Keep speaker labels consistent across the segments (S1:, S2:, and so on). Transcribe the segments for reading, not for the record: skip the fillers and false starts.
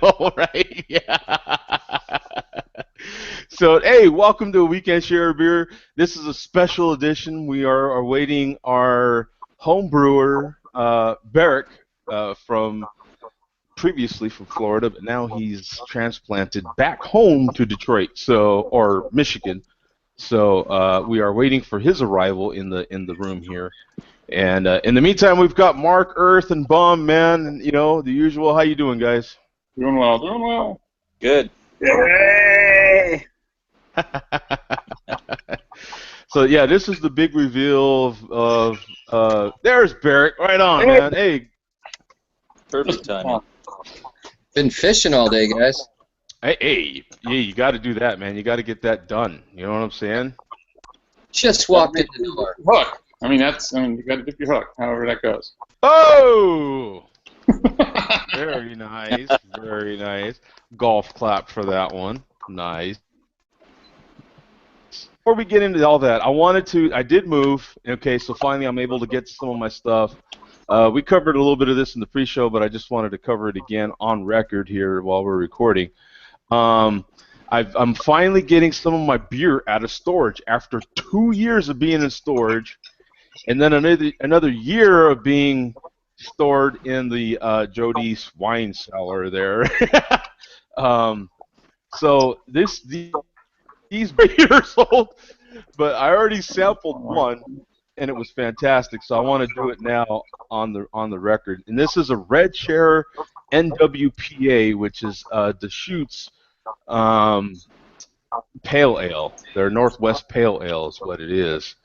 S1: All right. Yeah. So, hey, welcome to Weekend Share Beer. This is a special edition. We are awaiting our home brewer, Barak, from previously from Florida, but now he's transplanted back home to Detroit, or Michigan. So we are waiting for his arrival in the room here. And in the meantime, we've got Mark, Earth, and Bum, man. And, the usual. How you doing, guys?
S2: Doing well, doing well.
S3: Good.
S4: Yay!
S1: So yeah, this is the big reveal of there's Barrett, right on, man. Hey,
S3: Perfect timing.
S5: Been fishing all day, guys.
S1: hey, yeah, you got to do that, man. You got to get that done. You know what I'm saying?
S5: Just walked in the door.
S2: Hook. You got to dip your hook, however that goes.
S1: Oh, very nice, very nice. Golf clap for that one. Nice. Before we get into all that, I did move. Okay, so finally I'm able to get some of my stuff. We covered a little bit of this in the pre-show, but I just wanted to cover it again on record here while we're recording. I'm finally getting some of my beer out of storage after 2 years of being in storage, and then another year of being stored in the Jody's wine cellar there. So these beers old, but I already sampled one, and it was fantastic. So I want to do it now on the record. And this is a Red Chair NWPA, which is Deschutes Pale Ale. Their Northwest Pale Ale is what it is.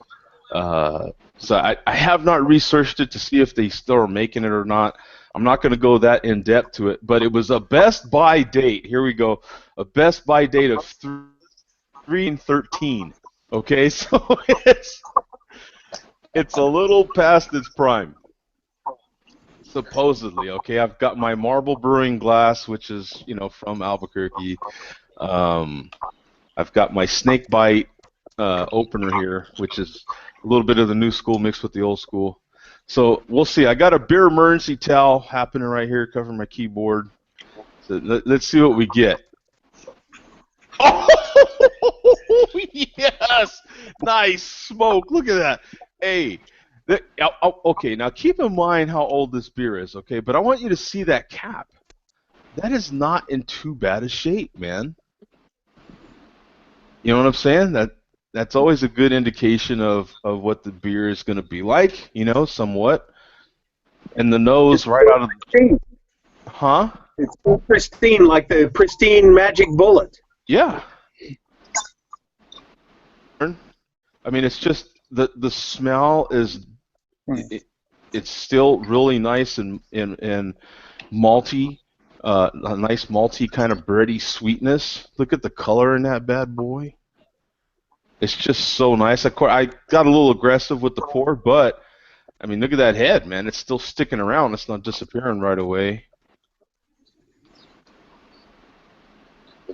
S1: So I have not researched it to see if they still are making it or not. I'm not going to go that in depth to it, but it was a best buy date. Here we go, a best buy date of 3/13. Okay, so it's a little past its prime, supposedly. Okay, I've got my Marble Brewing glass, which is from Albuquerque. I've got my Snake Bite opener here, which is a little bit of the new school mixed with the old school. So we'll see. I got a beer emergency towel happening right here covering my keyboard. So let's see what we get. Oh, yes! Nice smoke. Look at that. Hey, okay, now keep in mind how old this beer is, okay? But I want you to see that cap. That is not in too bad a shape, man. You know what I'm saying? That's always a good indication of what the beer is going to be like, somewhat. And the nose
S4: It's
S1: right out of
S4: pristine.
S1: Huh?
S4: It's so pristine, like the pristine magic bullet.
S1: Yeah. I mean, it's just the smell is it's still really nice and malty, a nice malty kind of bready sweetness. Look at the color in that bad boy. It's just so nice. Of course, I got a little aggressive with the pour, but I mean, look at that head, man. It's still sticking around. It's not disappearing right away.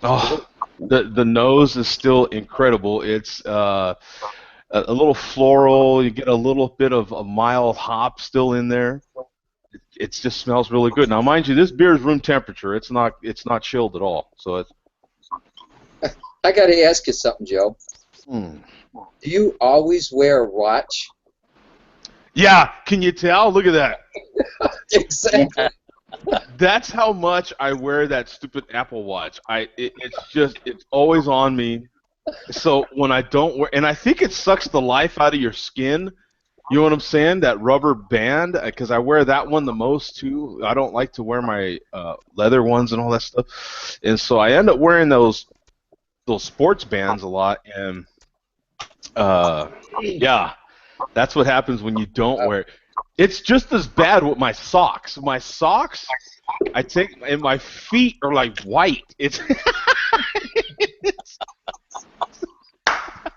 S1: Oh, the nose is still incredible. It's a little floral. You get a little bit of a mild hop still in there. It just smells really good. Now, mind you, this beer is room temperature. It's not chilled at all. So it's.
S5: I got to ask you something, Joe. Do you always wear a watch?
S1: Yeah, can you tell? Look at that.
S5: Exactly.
S1: That's how much I wear that stupid Apple Watch. It's always on me. So when I don't wear, and I think it sucks the life out of your skin. You know what I'm saying? That rubber band, because I wear that one the most too. I don't like to wear my leather ones and all that stuff, and so I end up wearing those sports bands a lot. And yeah, that's what happens when you don't wear it. It's just as bad with my socks. My socks, I take, and my feet are like white. It's.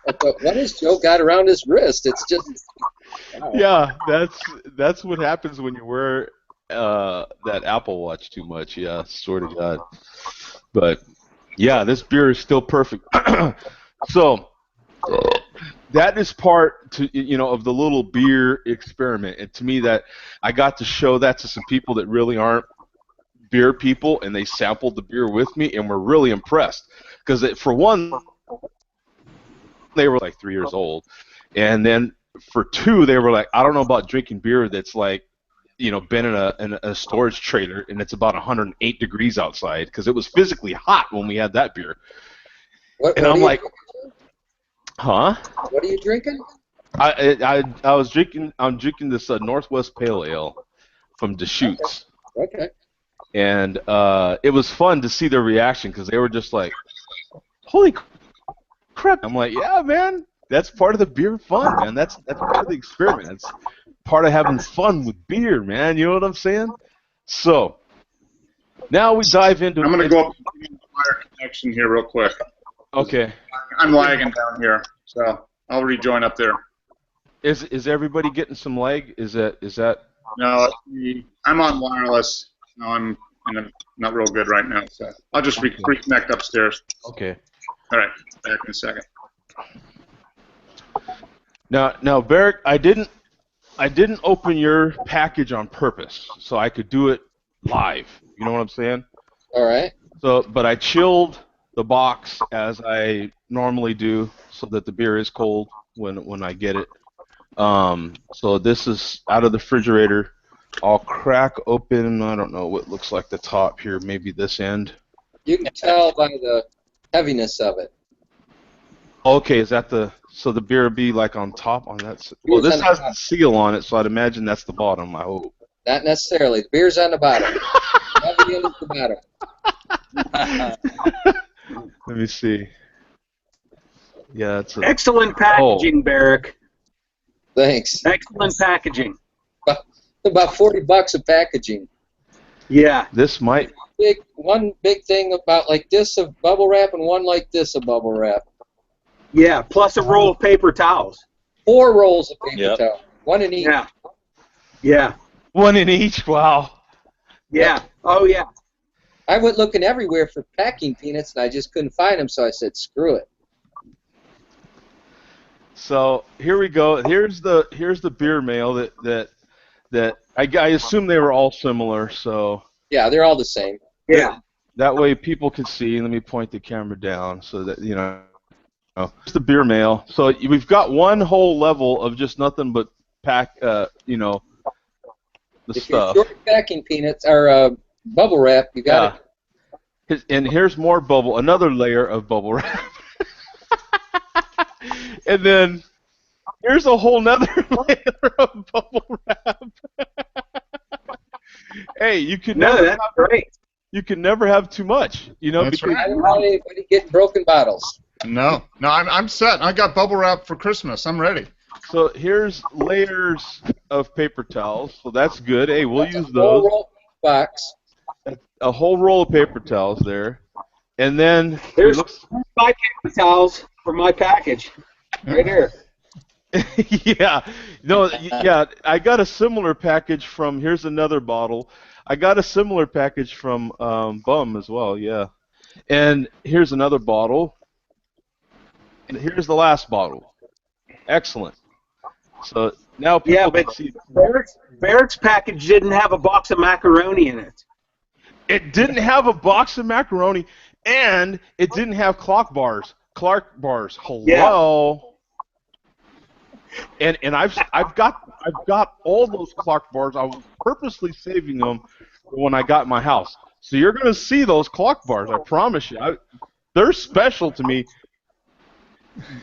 S5: But what has Joe got around his wrist? It's just. Wow.
S1: Yeah, that's what happens when you wear that Apple Watch too much. Yeah, sort of God. But yeah, this beer is still perfect. So. That is part of the little beer experiment, and to me that I got to show that to some people that really aren't beer people, and they sampled the beer with me, and were really impressed. Because for one, they were like 3 years old, and then for two, they were like, I don't know about drinking beer that's like, been in a storage trailer, and it's about 108 degrees outside, because it was physically hot when we had that beer. And I'm like, huh?
S5: What are you drinking?
S1: I'm drinking this Northwest Pale Ale from Deschutes.
S5: Okay.
S1: And it was fun to see their reaction, because they were just like, holy crap. I'm like, yeah, man, that's part of the beer fun, man. That's part of the experiment. It's part of having fun with beer, man. You know what I'm saying? So now we dive into.
S2: I'm gonna go up and the wire connection here real quick.
S1: Okay.
S2: I'm lagging down here, so I'll rejoin up there.
S1: Is everybody getting some lag? Is that?
S2: No, I'm on wireless. No, I'm not real good right now, so I'll just reconnect upstairs.
S1: Okay.
S2: All right, back in a second.
S1: Now, Barak, I didn't open your package on purpose, so I could do it live. You know what I'm saying?
S5: All right.
S1: So, but I chilled the box as I normally do, so that the beer is cold when I get it. So this is out of the refrigerator. I'll crack open. I don't know what looks like the top here. Maybe this end.
S5: You can tell by the heaviness of it.
S1: Okay, is that so the beer will be like on top on that? Well, this has the seal on it, so I'd imagine that's the bottom. I hope.
S5: Not necessarily. The beer's on the bottom. Heavy end is the bottom.
S1: Let me see. Yeah, it's
S4: Excellent packaging, Barak.
S5: Thanks.
S4: Excellent packaging.
S5: About $40 of packaging.
S4: Yeah.
S1: This might.
S5: One big thing about like this of bubble wrap and one like this of bubble wrap.
S4: Yeah, plus a roll of paper towels.
S5: 4 rolls of paper towel. 1 in each.
S4: Yeah. Yeah.
S1: 1 in each. Wow.
S4: Yeah. Oh, yeah.
S5: I went looking everywhere for packing peanuts, and I just couldn't find them, so I said, screw it.
S1: So here we go. Here's the beer mail that I assume they were all similar. So
S5: yeah, they're all the same.
S4: Yeah.
S1: That way people can see. Let me point the camera down so that Here's the beer mail. So we've got one whole level of just nothing but the
S5: if
S1: stuff.
S5: You're short packing peanuts or bubble wrap, you got
S1: it. And here's more another layer of bubble wrap. And then here's a whole nother layer of bubble wrap. Hey, you can You can never have too much,
S2: That's
S1: because
S2: right.
S5: I don't want anybody getting broken bottles.
S2: No, I'm set. I got bubble wrap for Christmas. I'm ready.
S1: So here's layers of paper towels. So that's good. Hey, we'll use
S5: Whole
S1: those.
S5: roll box.
S1: A whole roll of paper towels there, and then
S4: There's my paper towels for my package. Right here.
S1: yeah, I got a similar package from. Here's another bottle. I got a similar package from Bum as well. Yeah, and here's another bottle. And here's the last bottle. Excellent. So now people can see.
S4: Barak's package didn't have a box of macaroni in it.
S1: It didn't have a box of macaroni, and it didn't have Clark bars. Hello. Yeah. And I've got all those Clark bars. I was purposely saving them for when I got my house. So you're gonna see those Clark bars. I promise you. They're special to me.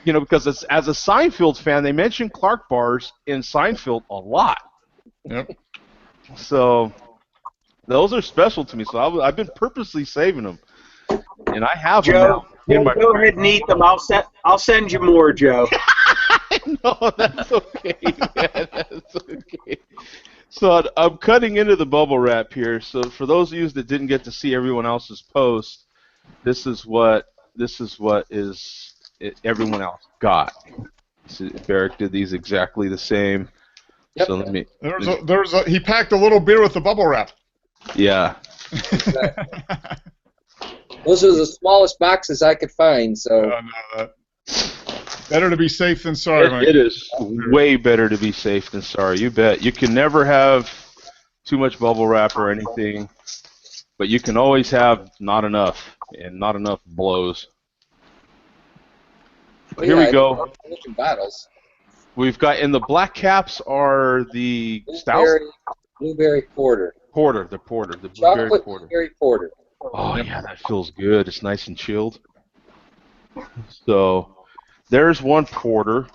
S1: Because as a Seinfeld fan, they mention Clark bars in Seinfeld a lot.
S2: Yep.
S1: So those are special to me. So I've been purposely saving them, and I have
S4: Joe,
S1: them now.
S4: go ahead and eat them. I'll send you more, Joe.
S1: No, that's okay, man. That's okay. So I'm cutting into the bubble wrap here. So for those of you that didn't get to see everyone else's post, this is what everyone else got. So Barak did these exactly the same.
S5: Yep.
S1: So let me.
S2: He packed a little beer with the bubble wrap.
S1: Yeah.
S5: Those are the smallest boxes I could find. So
S2: better to be safe than sorry. Mike.
S1: It is way better to be safe than sorry. You bet. You can never have too much bubble wrap or anything. but you can always have not enough, and not enough blows.
S5: Well,
S1: Here
S5: yeah,
S1: we go.
S5: Looking bottles.
S1: We've got, and the black caps are the stout?
S5: Blueberry porter.
S1: Porter, the blueberry
S5: Chocolate
S1: porter.
S5: blueberry porter.
S1: Oh, yeah, that feels good. It's nice and chilled. So, there's one porter,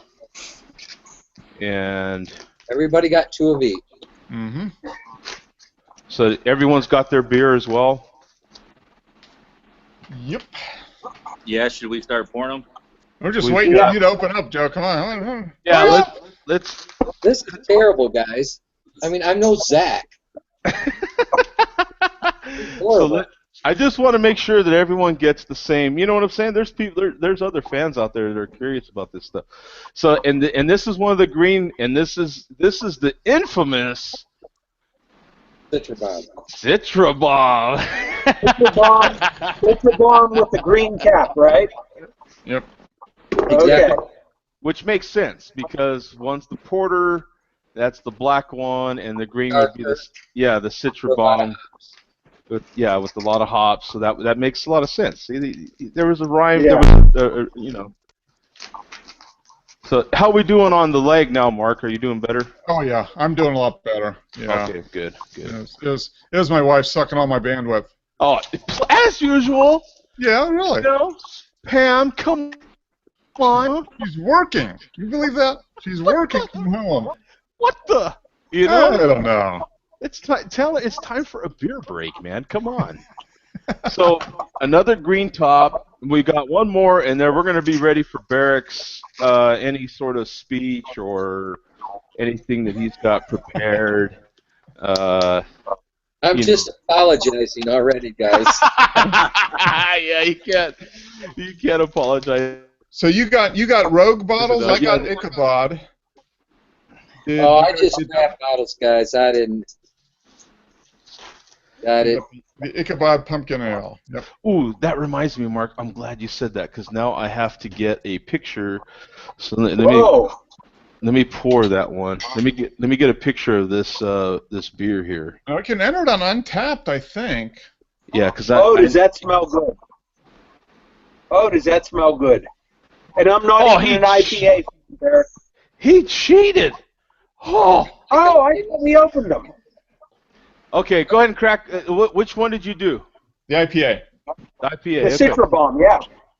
S1: and
S5: Everybody got 2 of each.
S6: Mm-hmm.
S1: so everyone's got their beer as well.
S6: Yep.
S3: Yeah, should we start pouring them?
S6: We're just
S1: We've
S6: waiting
S1: got-
S6: for you to open up, Joe. Come on.
S1: Yeah, let's.
S5: This is terrible, guys. I mean, I'm no Zach.
S1: So I just want to make sure that everyone gets the same. You know what I'm saying? There's people. There's other fans out there that are curious about this stuff. So and this is one of the green, and this is the infamous
S5: Citra Bomb.
S1: Citra Bomb.
S4: Citra Bomb with the green cap, right?
S6: Yep.
S4: Okay.
S1: Which makes sense because one's the porter, that's the black one, and the green would be the Citra Bomb. With a lot of hops, so that makes a lot of sense. See, there was a rhyme.
S4: Yeah.
S1: There was So how we doing on the leg now, Mark? Are you doing better?
S6: Oh yeah, I'm doing a lot better. Yeah.
S1: Okay, good.
S6: It was my wife sucking all my bandwidth.
S1: Oh, as usual.
S6: Yeah, really.
S1: You know, Pam, come on.
S6: She's working. Can you believe that? She's working from home.
S1: What the? You
S6: I
S1: know,
S6: don't know.
S1: it's time for a beer break, man. Come on. So another green top. We got one more, and then we're going to be ready for Barak's any sort of speech or anything that he's got prepared.
S5: I'm just apologizing already, guys.
S1: Yeah, you can't apologize.
S6: So you got Rogue bottles. I got
S1: Yeah.
S6: Ichabod.
S5: Oh, I just grabbed bottles, guys. I didn't. Got it.
S6: The Ichabod Pumpkin Ale. Yep.
S1: Ooh, that reminds me, Mark. I'm glad you said that because now I have to get a picture. So let me pour that one. Let me get a picture of this this beer here.
S6: I can enter it on Untapped, I think.
S1: Yeah, because
S4: Does that smell good? Oh, does that smell good? And I'm not even an IPA fan.
S1: He cheated. Oh,
S4: I thought we opened them.
S1: okay. Go ahead and crack. Which one did you do?
S6: The IPA.
S1: The IPA.
S4: The Citra Bomb, yeah.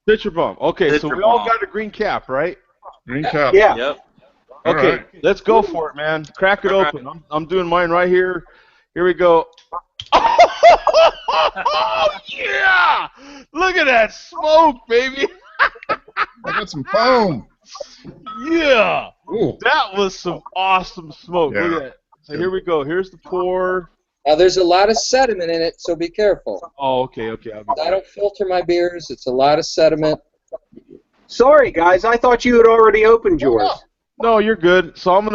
S1: Citra Bomb. Okay, so
S3: Citra
S1: we all
S3: Bomb.
S1: got a green cap, right?
S6: Green Cup.
S4: Yeah.
S3: Yep.
S6: All
S1: Okay,
S6: right.
S1: let's go for it, man. Crack it
S3: All right.
S1: open. I'm doing mine right here. Here we go. Oh, yeah! Look at that smoke, baby.
S6: I got some foam.
S1: Yeah.
S6: Ooh.
S1: That was some awesome smoke.
S6: Yeah.
S1: Look at that. So here we go. Here's the pour.
S5: Now, there's a lot of sediment in it, so be careful.
S1: Oh, okay. I'll be
S5: I don't filter my beers. It's a lot of sediment.
S4: Sorry, guys. I thought you had already opened yours.
S1: No, you're good. So I'm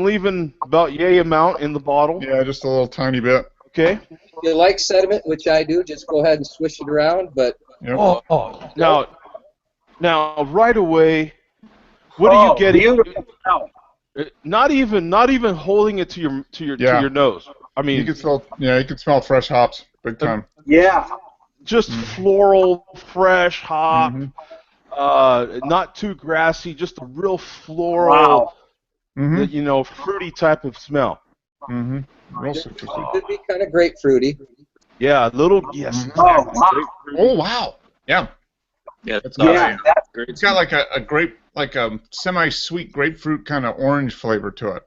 S1: leaving about yay amount in the bottle.
S6: Yeah, just a little tiny bit.
S1: Okay.
S5: If you like sediment, which I do, just go ahead and swish it around. But
S6: Yep.
S1: Oh. Now, right away, what are you getting?
S4: Beautiful smell.
S1: Not even holding it to your nose. I mean,
S6: You can smell fresh hops big time.
S4: Yeah.
S1: just floral, fresh hop.
S6: Mhm.
S1: Not too grassy, just a real floral,
S6: Mhm.
S1: fruity type of smell.
S6: Mhm. Real citrusy.
S5: it could be kind of grapefruity.
S1: Yeah, yes.
S6: Mhm.
S4: Oh, wow.
S6: Oh wow. Yeah.
S3: Yeah.
S6: It's
S4: Yeah, that's
S3: Great.
S6: It's got like a semi-sweet grapefruit kind of orange flavor to it.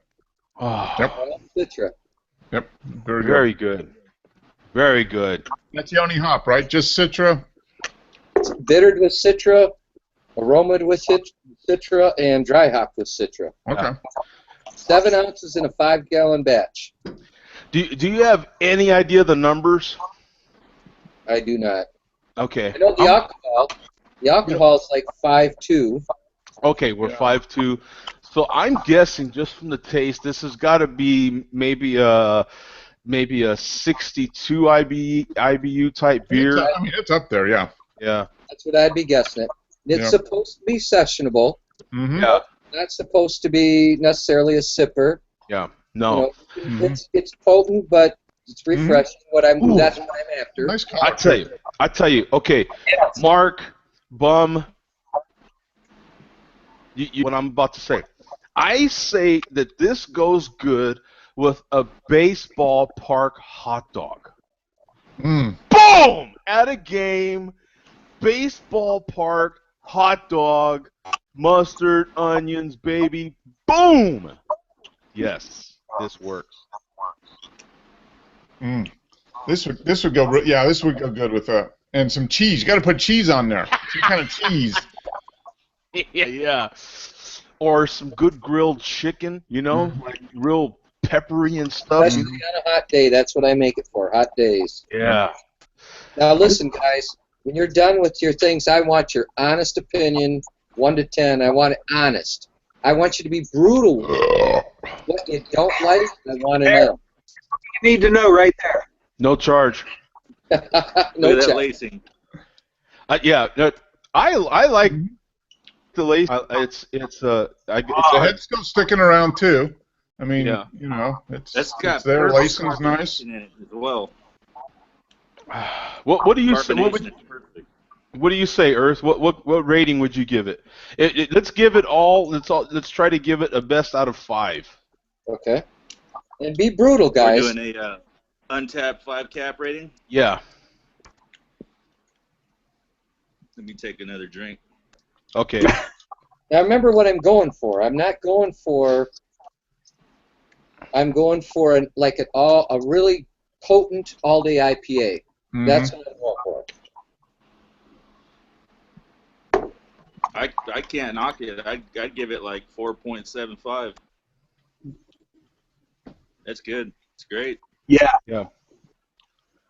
S1: Oh,
S6: Yep.
S5: Citra.
S6: Yep. Very good.
S1: very good. Very good.
S6: That's the only hop, right? Just Citra.
S5: It's bittered with Citra, aromaed with Citra, and dry hopped with Citra.
S6: Okay.
S5: 7 ounces in a 5-gallon batch.
S1: Do you have any idea the numbers?
S5: I do not.
S1: Okay.
S5: I know the alcohol. The alcohol is like 5.2.
S1: Okay, we're 5.2. So I'm guessing just from the taste, this has got to be maybe a 62 IBU type beer.
S6: It's up there, yeah.
S1: Yeah.
S5: That's what I'd be guessing it. It's
S6: Yeah.
S5: supposed to be sessionable.
S6: Mm-hmm.
S1: Yeah.
S5: Not supposed to be necessarily a sipper.
S1: Yeah. No.
S5: You know, it's potent, but It's refreshing. That's what I'm after.
S6: Nice color.
S1: I tell you. Okay,
S4: Yes.
S1: Mark, Bum, what I'm about to say. I say that this goes good with a baseball park hot dog.
S6: Mm.
S1: Boom! At a game, baseball park hot dog, mustard, onions, baby. Boom! Yes, this works.
S6: Mm. This would go. Yeah, this would go good with that. And some cheese. You got to put cheese on there. Some kind of cheese.
S1: Yeah. Or some good grilled chicken, like real peppery and stuff.
S5: Especially on a hot day. That's what I make it for. Hot days.
S1: Yeah.
S5: Now listen, guys. When you're done with your things, I want your honest opinion, 1 to 10. I want it honest. I want you to be brutal with it. What you don't like, I want to know.
S4: You need to know right there.
S1: No charge.
S5: No
S3: Look at that
S5: check.
S3: lacing.
S1: Yeah. No, I like the lace. It's
S6: The head's still sticking around too. I mean,
S1: Yeah.
S3: That's got
S6: it's there.
S3: perfect
S6: Lacing's nice.
S3: carbonation in it as well.
S1: What do you say?
S3: Carbonation is perfect.
S1: What do you say, Earth? What rating would you give it? Let's give it all. Let's try to give it a best out of 5.
S5: Okay. And be brutal, guys.
S3: We're doing a untapped 5-cap rating.
S1: Yeah.
S3: Let me take another drink.
S1: Okay.
S5: Now remember what I'm going for. I'm going for a really potent all-day IPA.
S6: Mhm.
S5: That's what I'm going for.
S3: I can't knock it. I'd give it like 4.75. That's good. It's great.
S4: Yeah.
S1: Yeah.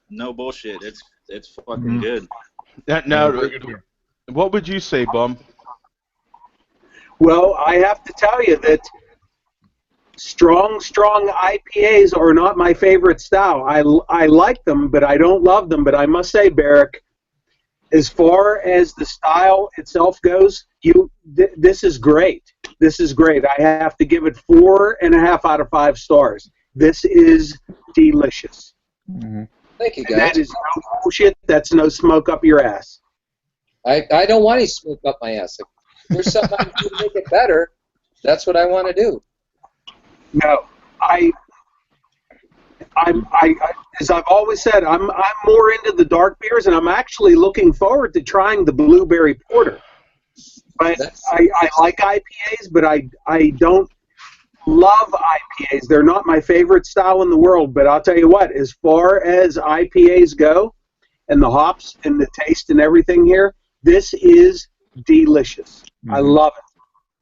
S3: No bullshit. It's fucking good.
S1: Now, what would you say, Bum?
S4: Well, I have to tell you that strong IPAs are not my favorite style. I like them, but I don't love them. But I must say, Barak, as far as the style itself goes, this is great. This is great. I have to give it 4.5 out of 5 stars. This is delicious.
S6: Mm-hmm.
S5: Thank you,
S4: And
S5: guys.
S4: that is no bullshit. That's no smoke up your ass.
S5: I don't want any smoke up my ass. If there's something I can do to make it better, that's what I want to do.
S4: No, as I've always said, I'm more into the dark beers, and I'm actually looking forward to trying the blueberry porter. But I like IPAs, but I don't love IPAs. They're not my favorite style in the world. But I'll tell you what, as far as IPAs go, and the hops and the taste and everything here, this is delicious. I love it.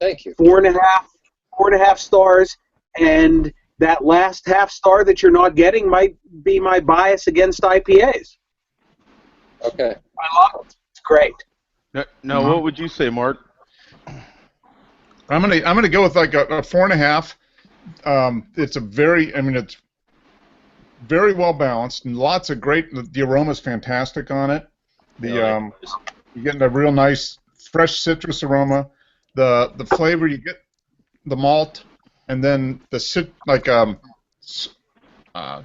S5: Thank you.
S4: 4.5 stars, and that last half star that you're not getting might be my bias against IPAs.
S5: Okay.
S4: I love it. It's great.
S1: Now, what would you say, Mark?
S6: I'm gonna go with like a 4.5. It's it's very well balanced and lots of great. The aroma's fantastic on it. You're getting a real nice fresh citrus aroma. The flavor, you get the malt, and then the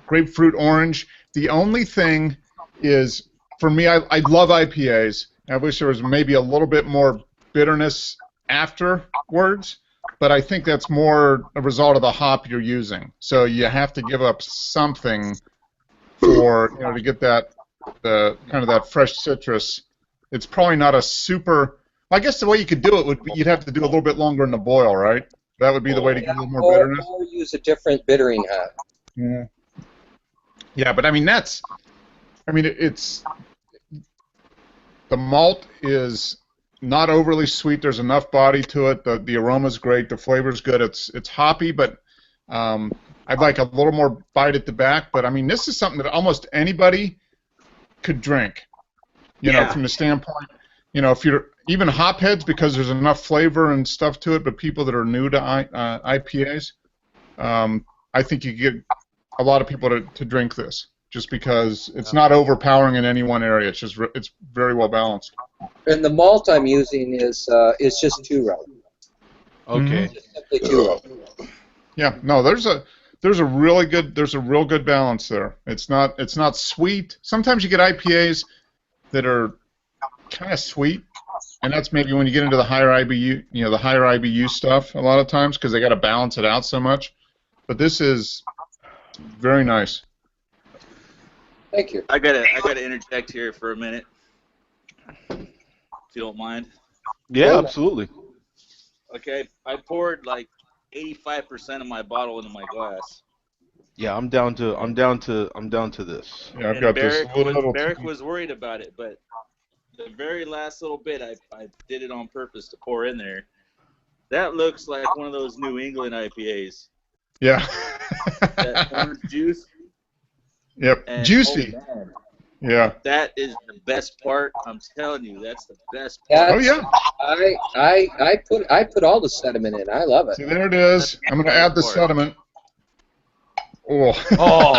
S6: grapefruit orange. The only thing is, for me, I love IPAs. I wish there was maybe a little bit more bitterness afterwards, but I think that's more a result of the hop you're using. So you have to give up something for to get that kind of that fresh citrus. It's probably not a super. I guess the way you could do it would be you'd have to do a little bit longer in the boil, right? That would be the way to get a little more bitterness.
S5: Or use a different bittering hop.
S6: Yeah. Yeah, but I mean it's the malt is not overly sweet. There's enough body to it. The aroma's great. The flavor's good. It's hoppy, but I'd like a little more bite at the back. But I mean, this is something that almost anybody could drink. You know, from the standpoint, if you're even hopheads, because there's enough flavor and stuff to it. But people that are new to IPAs, I think you get a lot of people to drink this. Just because it's not overpowering in any one area, it's very well balanced.
S5: And the malt I'm using is just 2 row.
S1: Okay.
S5: Just simply 2 row.
S6: Yeah, no, there's there's a real good balance there. It's not sweet. Sometimes you get IPAs that are kind of sweet, and that's maybe when you get into the higher IBU stuff a lot of times because they got to balance it out so much. But this is very nice.
S5: Thank you.
S3: I gotta interject here for a minute, if you don't mind.
S1: Yeah, absolutely.
S3: Okay, I poured like 85% of my bottle into my glass.
S1: Yeah, I'm down to this.
S6: Yeah, I've
S3: And
S6: got this little.
S3: Barak was worried about it, but the very last little bit, I did it on purpose to pour in there. That looks like one of those New England IPAs.
S6: Yeah.
S3: That orange juice.
S6: Yep.
S3: And,
S6: Juicy.
S3: oh man,
S6: Yeah.
S3: that is the best part. I'm telling you, that's the best
S5: Yeah,
S3: part.
S6: Oh yeah.
S5: I put all the sediment in. I love it.
S6: See, there it is. I'm going to add the sediment. Oh.
S1: Oh.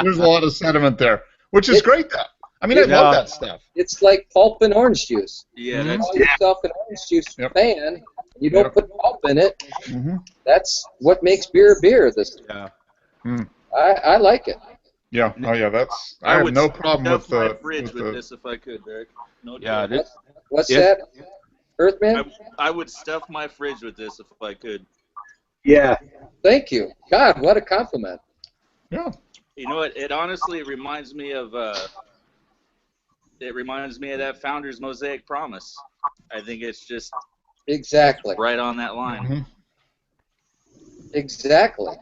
S6: There's a lot of sediment there, which is great, though. I mean, I love that stuff.
S5: It's like pulp and orange juice.
S3: Yeah,
S5: You
S3: that's
S5: call yourself an orange juice fan, you don't put pulp in it.
S6: Mm-hmm.
S5: That's what makes beer beer.
S1: Yeah.
S5: I like it.
S6: Yeah. Oh yeah. I have no problem with
S3: my fridge with this if I could, Derek. No
S1: Yeah.
S3: joke.
S5: What's that, Earthman?
S3: I would stuff my fridge with this if I could.
S4: Yeah.
S5: Thank you. God, what a compliment.
S6: Yeah.
S3: You know what? It honestly reminds me of that Founder's Mosaic Promise. I think it's just
S5: Exactly.
S3: right on that line.
S6: Mm-hmm.
S5: Exactly.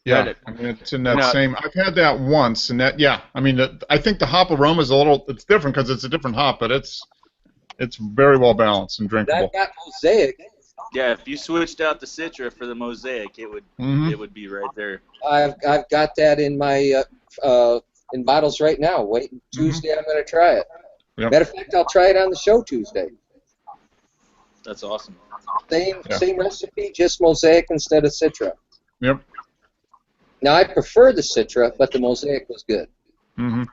S6: Yeah,
S1: Right.
S6: I mean, it's in that same. I've had that once, and that I mean, I think the hop aroma is it's different because it's a different hop, but it's very well balanced and drinkable.
S5: That got Mosaic.
S3: Yeah, if you switched out the Citra for the Mosaic, it would be right there.
S5: I've got that in my in bottles right now. Waiting Tuesday, I'm going to try it.
S6: Yep.
S5: Matter of fact, I'll try it on the show Tuesday.
S3: That's awesome.
S5: Same recipe, just Mosaic instead of Citra.
S6: Yep.
S5: Now I prefer the Citra, but the Mosaic was good.
S6: Mm-hmm.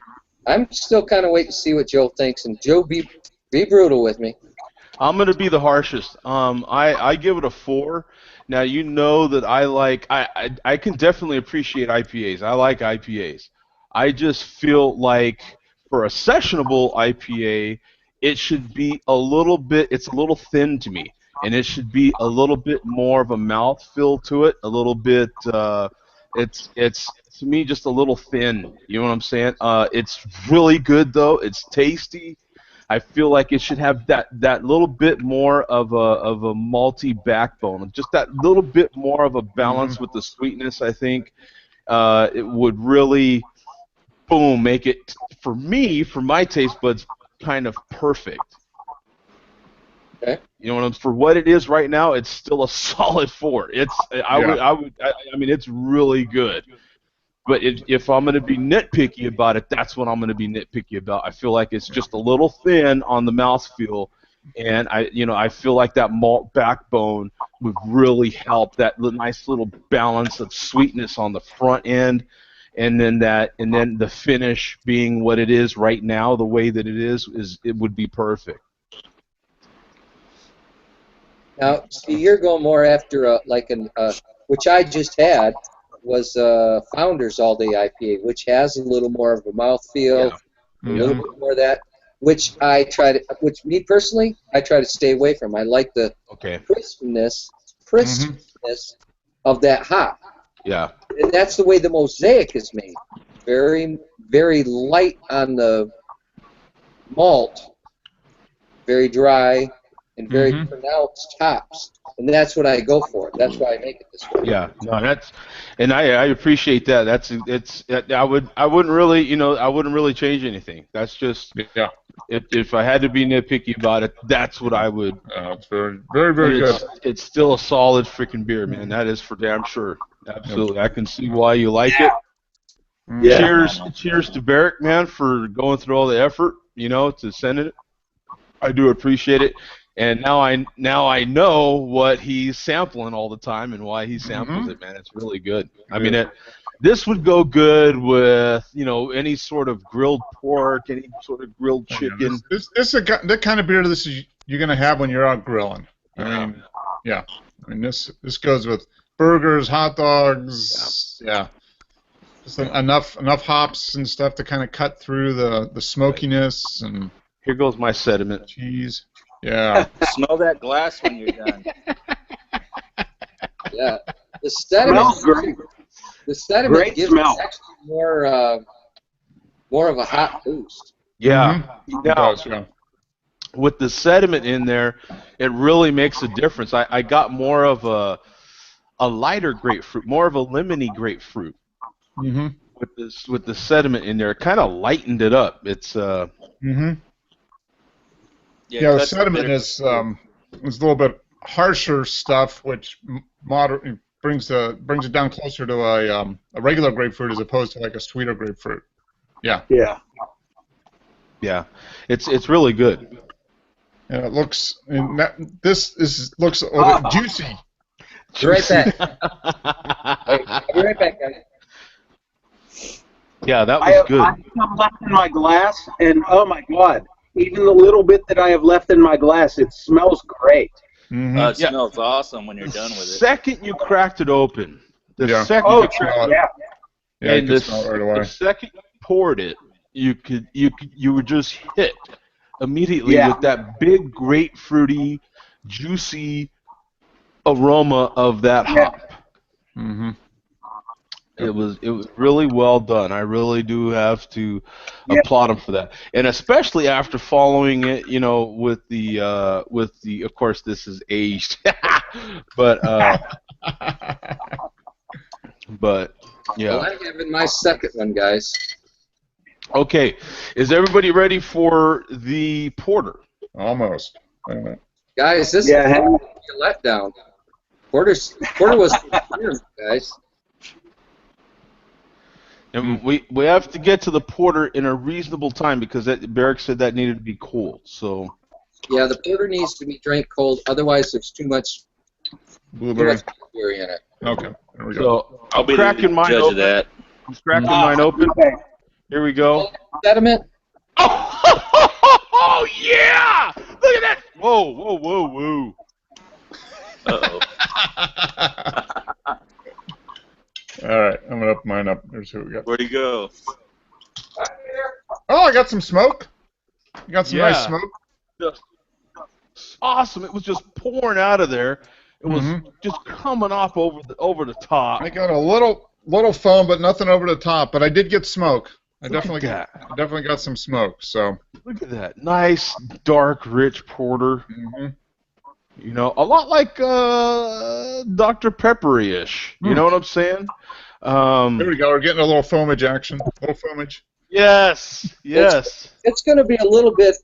S5: I'm still kind of waiting to see what Joe thinks, and Joe, be brutal with me.
S1: I'm gonna be the harshest. I give it a 4. Now you know that I can definitely appreciate IPAs. I like IPAs. I just feel like for a sessionable IPA, it should be it's a little thin to me, and it should be a little bit more of a mouthfeel to it. A little bit. It's to me just a little thin. You know what I'm saying? It's really good though. It's tasty. I feel like it should have that little bit more of a malty backbone, just that little bit more of a balance with the sweetness. I think it would really, boom, make it for my taste buds, kind of perfect.
S5: Okay.
S1: You know, for what it is right now, it's still a solid 4. I mean, it's really good. But if I'm going to be nitpicky about it, that's what I'm going to be nitpicky about. I feel like it's just a little thin on the mouthfeel, and I feel like that malt backbone would really help that nice little balance of sweetness on the front end, and then the finish being what it is right now, the way that it is it would be perfect.
S5: Now, see, you're going more after which I just had was Founders All Day IPA, which has a little more of a mouthfeel, a little bit more of that, which me personally, I try to stay away from. I like the crispness of that hop.
S1: Yeah.
S5: And that's the way the Mosaic is made. Very, very light on the malt, very dry, and very pronounced hops, and that's what I go for. That's why I make it this way.
S1: Yeah, no, I appreciate that. I wouldn't really change anything. That's just if I had to be nitpicky about it, that's what I would.
S6: It's very, very, very good.
S1: It's still a solid freaking beer, man. That is for damn sure. Absolutely, I can see why you like it.
S4: Yeah.
S1: Cheers to Barak, man, for going through all the effort, to send it. I do appreciate it. And now I know what he's sampling all the time and why he samples it, man. It's really good. I mean, this would go good with any sort of grilled pork, any sort of grilled chicken.
S6: This is the kind of beer you're gonna have when you're out grilling. I mean, this goes with burgers, hot dogs. Yeah. Just enough hops and stuff to kind of cut through the smokiness and
S1: Here goes my sediment.
S6: cheese. Yeah.
S3: Smell that glass when you're done.
S5: Yeah. The sediment.
S4: Smells great.
S5: The sediment
S4: Great
S5: gives
S4: smell.
S5: it actually more of a hot boost.
S1: Yeah.
S6: Mhm. It
S1: Now,
S6: does, yeah.
S1: with the sediment in there, it really makes a difference. I got more of a lighter grapefruit, more of a lemony grapefruit
S6: Mm-hmm.
S1: with the sediment in there. It kind of lightened it up. It's
S6: Mm-hmm.
S3: Yeah,
S6: Yeah, the
S3: cuts the
S6: sediment
S3: bitter-
S6: is a little bit harsher stuff, which brings it down closer to a regular grapefruit as opposed to like a sweeter grapefruit. Yeah.
S4: Yeah.
S1: yeah, it's really good.
S6: And it looks looks a little bit juicy.
S5: Be right back. Hey, I'll be right back, guys.
S1: Yeah, that
S4: I
S1: was
S4: have
S1: good.
S4: some left in my glass, and oh my God, even the little bit that I have left in my glass, it smells great.
S6: Mm-hmm.
S3: It
S1: Yeah.
S3: smells awesome when you're done with it.
S1: Second you cracked it open, the
S6: Yeah.
S1: second
S4: Oh,
S1: you
S6: smell it.
S4: yeah.
S6: Yeah, you
S1: and
S6: can
S1: the,
S6: smell it right
S1: the
S6: away.
S1: second you poured it, you were just hit immediately
S4: Yeah.
S1: with that big grapefruity, juicy aroma of that
S4: Yeah.
S1: hop.
S6: Mm-hmm.
S1: It was really well done. I really do have to
S4: Yeah.
S1: applaud him for that, and especially after following it, with the of course this is aged, but yeah.
S5: Well, I'm having my second one, guys.
S1: Okay, is everybody ready for the porter?
S6: Almost. Wait a minute.
S5: Guys, this
S4: Yeah,
S5: is
S4: hang on.
S5: a letdown. Porter was here, guys.
S1: And we have to get to the porter in a reasonable time because Barak said that needed to be cold. So
S5: Yeah, the porter needs to be drank cold, otherwise there's too much
S6: Blueberry.
S5: blueberry in it.
S6: Okay. There we go.
S1: so
S3: I'll
S1: I'm
S3: be
S1: cracking
S3: the
S1: mine
S3: judge of
S1: open.
S3: that.
S1: I'm cracking mine open.
S4: Okay.
S1: Here we go.
S5: Sediment?
S1: Oh yeah! Look at that! Whoa, whoa, whoa, whoa!
S3: Uh-oh.
S6: All right. I'm going to open mine up. Here's who we got.
S3: Where'd he go?
S6: Oh, I got some smoke. You got some nice
S1: Yeah.
S6: smoke.
S1: Just awesome! It was just pouring out of there. It was
S6: Mhm.
S1: just coming off over the top.
S6: I got a little foam, but nothing over the top. But I did get smoke. I
S1: Look
S6: definitely
S1: at
S6: I definitely got some smoke. So.
S1: Look at that nice, dark, rich porter.
S6: Mm-hmm.
S1: A lot like Dr. Pepper-ish. You know what I'm saying?
S6: There we go. We're getting a little foamage action. A little foamage.
S1: Yes, yes.
S5: It's going to be a little bit.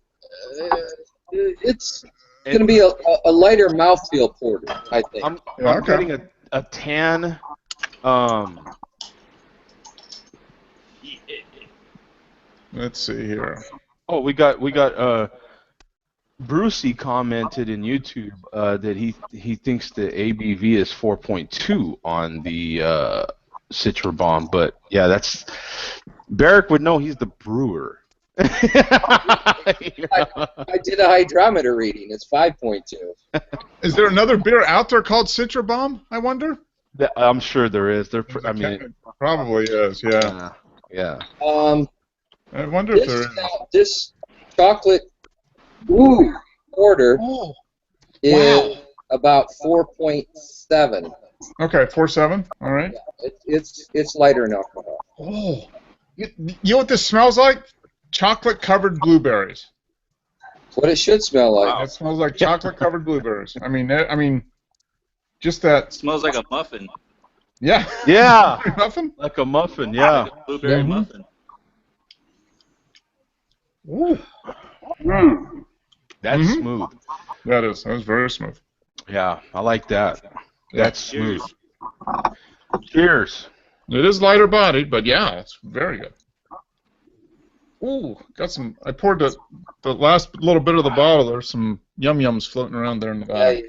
S5: It's going to be a lighter mouthfeel porter, I think.
S1: I'm
S6: okay.
S1: getting a tan.
S6: Let's see here.
S1: Oh, we got Brucey commented in YouTube that he thinks the ABV is 4.2 on the Citra Bomb, but yeah, that's Barak would know. He's the brewer.
S5: I did a hydrometer reading. It's 5.2.
S6: Is there another beer out there called Citra Bomb? I wonder.
S1: I'm sure there is. I mean,
S6: It probably is. Yeah.
S1: yeah.
S6: I wonder if there is.
S5: This chocolate porter
S6: Oh.
S5: is about 4.7.
S6: Okay, 4.7. All right.
S5: It's lighter in alcohol.
S6: Oh. You know what this smells like? Chocolate covered blueberries.
S5: What it should smell like.
S6: It smells like chocolate covered blueberries. I mean, just that.
S3: Smells like a muffin.
S6: Yeah.
S1: Yeah.
S6: Nothing.
S1: Like a muffin. Yeah.
S3: Like a blueberry
S6: Mhm.
S3: muffin.
S6: Ooh.
S4: Mm.
S1: That's
S6: Mhm.
S1: smooth.
S6: That was very smooth.
S1: Yeah, I like that. That's smooth.
S3: Cheers.
S1: Cheers.
S6: It is lighter bodied, but yeah, it's very good. Ooh, got some. I poured the last little bit of the bottle. There's some yum-yums floating around there in the bottom.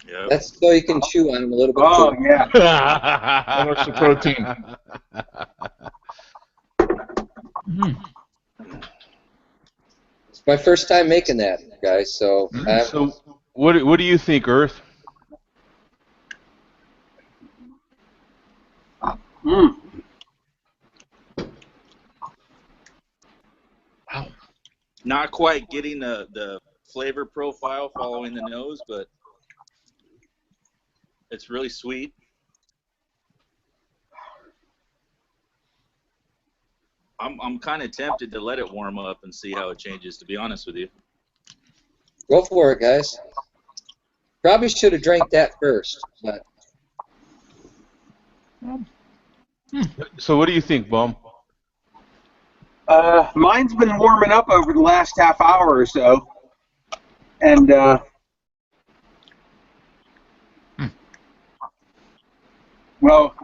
S3: Yep.
S5: That's so you can chew on them a little bit.
S4: Oh,
S5: too.
S4: yeah.
S6: Little extra protein. Mm.
S5: It's my first time making that, guys. So
S1: So, what do you think, Earth?
S4: Mm.
S6: Wow.
S3: Not quite getting the flavor profile following the nose, but it's really sweet. I'm kind of tempted to let it warm up and see how it changes, to be honest with you.
S5: Go for it, guys. Probably should have drank that first, but
S1: So what do you think, Bum?
S4: Mine's been warming up over the last half hour or so, and well,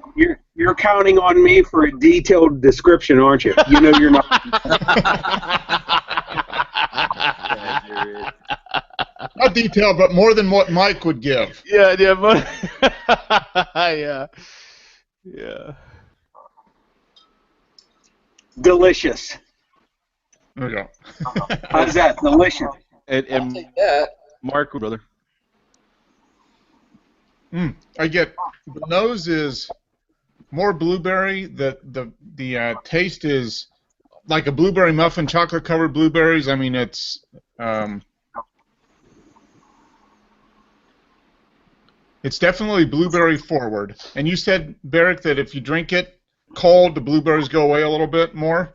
S4: you're counting on me for a detailed description, aren't you? You know you're not.
S6: Not detailed, but more than what Mike would give.
S1: Yeah, but yeah.
S4: Delicious.
S6: There we go.
S4: How's that? Delicious.
S1: And
S5: I'll take that.
S1: Mark, brother.
S6: I get the nose is more blueberry. The taste is like a blueberry muffin, chocolate covered blueberries. I mean, it's definitely blueberry forward. And you said, Barak, that if you drink it cold, the blueberries go away a little bit more.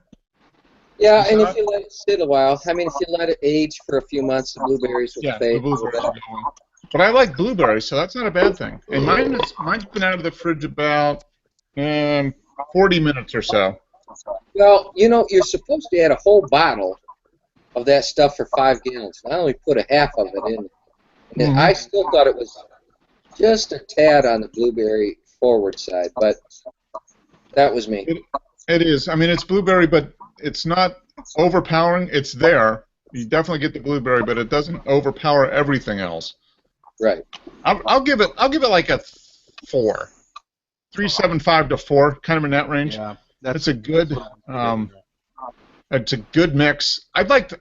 S5: Yeah, and if you let it sit a while, I mean, if you let it age for a few months, the blueberries will
S6: Yeah,
S5: fade.
S6: the blueberries are going. But I like blueberries, so that's not a bad thing. And mine's been out of the fridge about 40 minutes or so.
S5: Well, you know, you're supposed to add a whole bottle of that stuff for 5 gallons. I only put a half of it in. And I still thought it was just a tad on the blueberry forward side, but that was me.
S6: It is. I mean, it's blueberry, but it's not overpowering. It's there. You definitely get the blueberry, but it doesn't overpower everything else.
S5: Right.
S6: I'll give it like a 4, 3.75 to 4, kind of in that range.
S1: Yeah,
S6: that's a good. It's a good mix. I'd like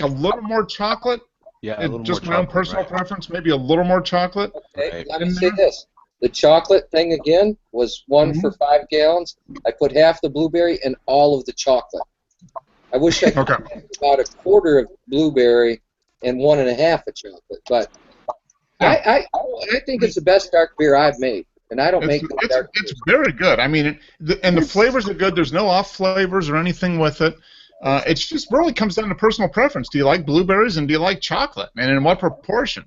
S6: a little more chocolate.
S1: Yeah, a little
S6: just
S1: more
S6: my own
S1: chocolate,
S6: personal
S1: right.
S6: preference. Maybe a little more chocolate.
S5: Okay,
S1: Right.
S5: let me say this. The chocolate thing again was 1 for 5 gallons. I put half the blueberry and all of the chocolate. I wish I could have about a quarter of blueberry and 1.5 of chocolate, but I think it's the best dark beer I've made, and I don't make the dark beers.
S6: It's very good. I mean, the flavors are good. There's no off flavors or anything with it. It's just really comes down to personal preference. Do you like blueberries and do you like chocolate, and in what proportion?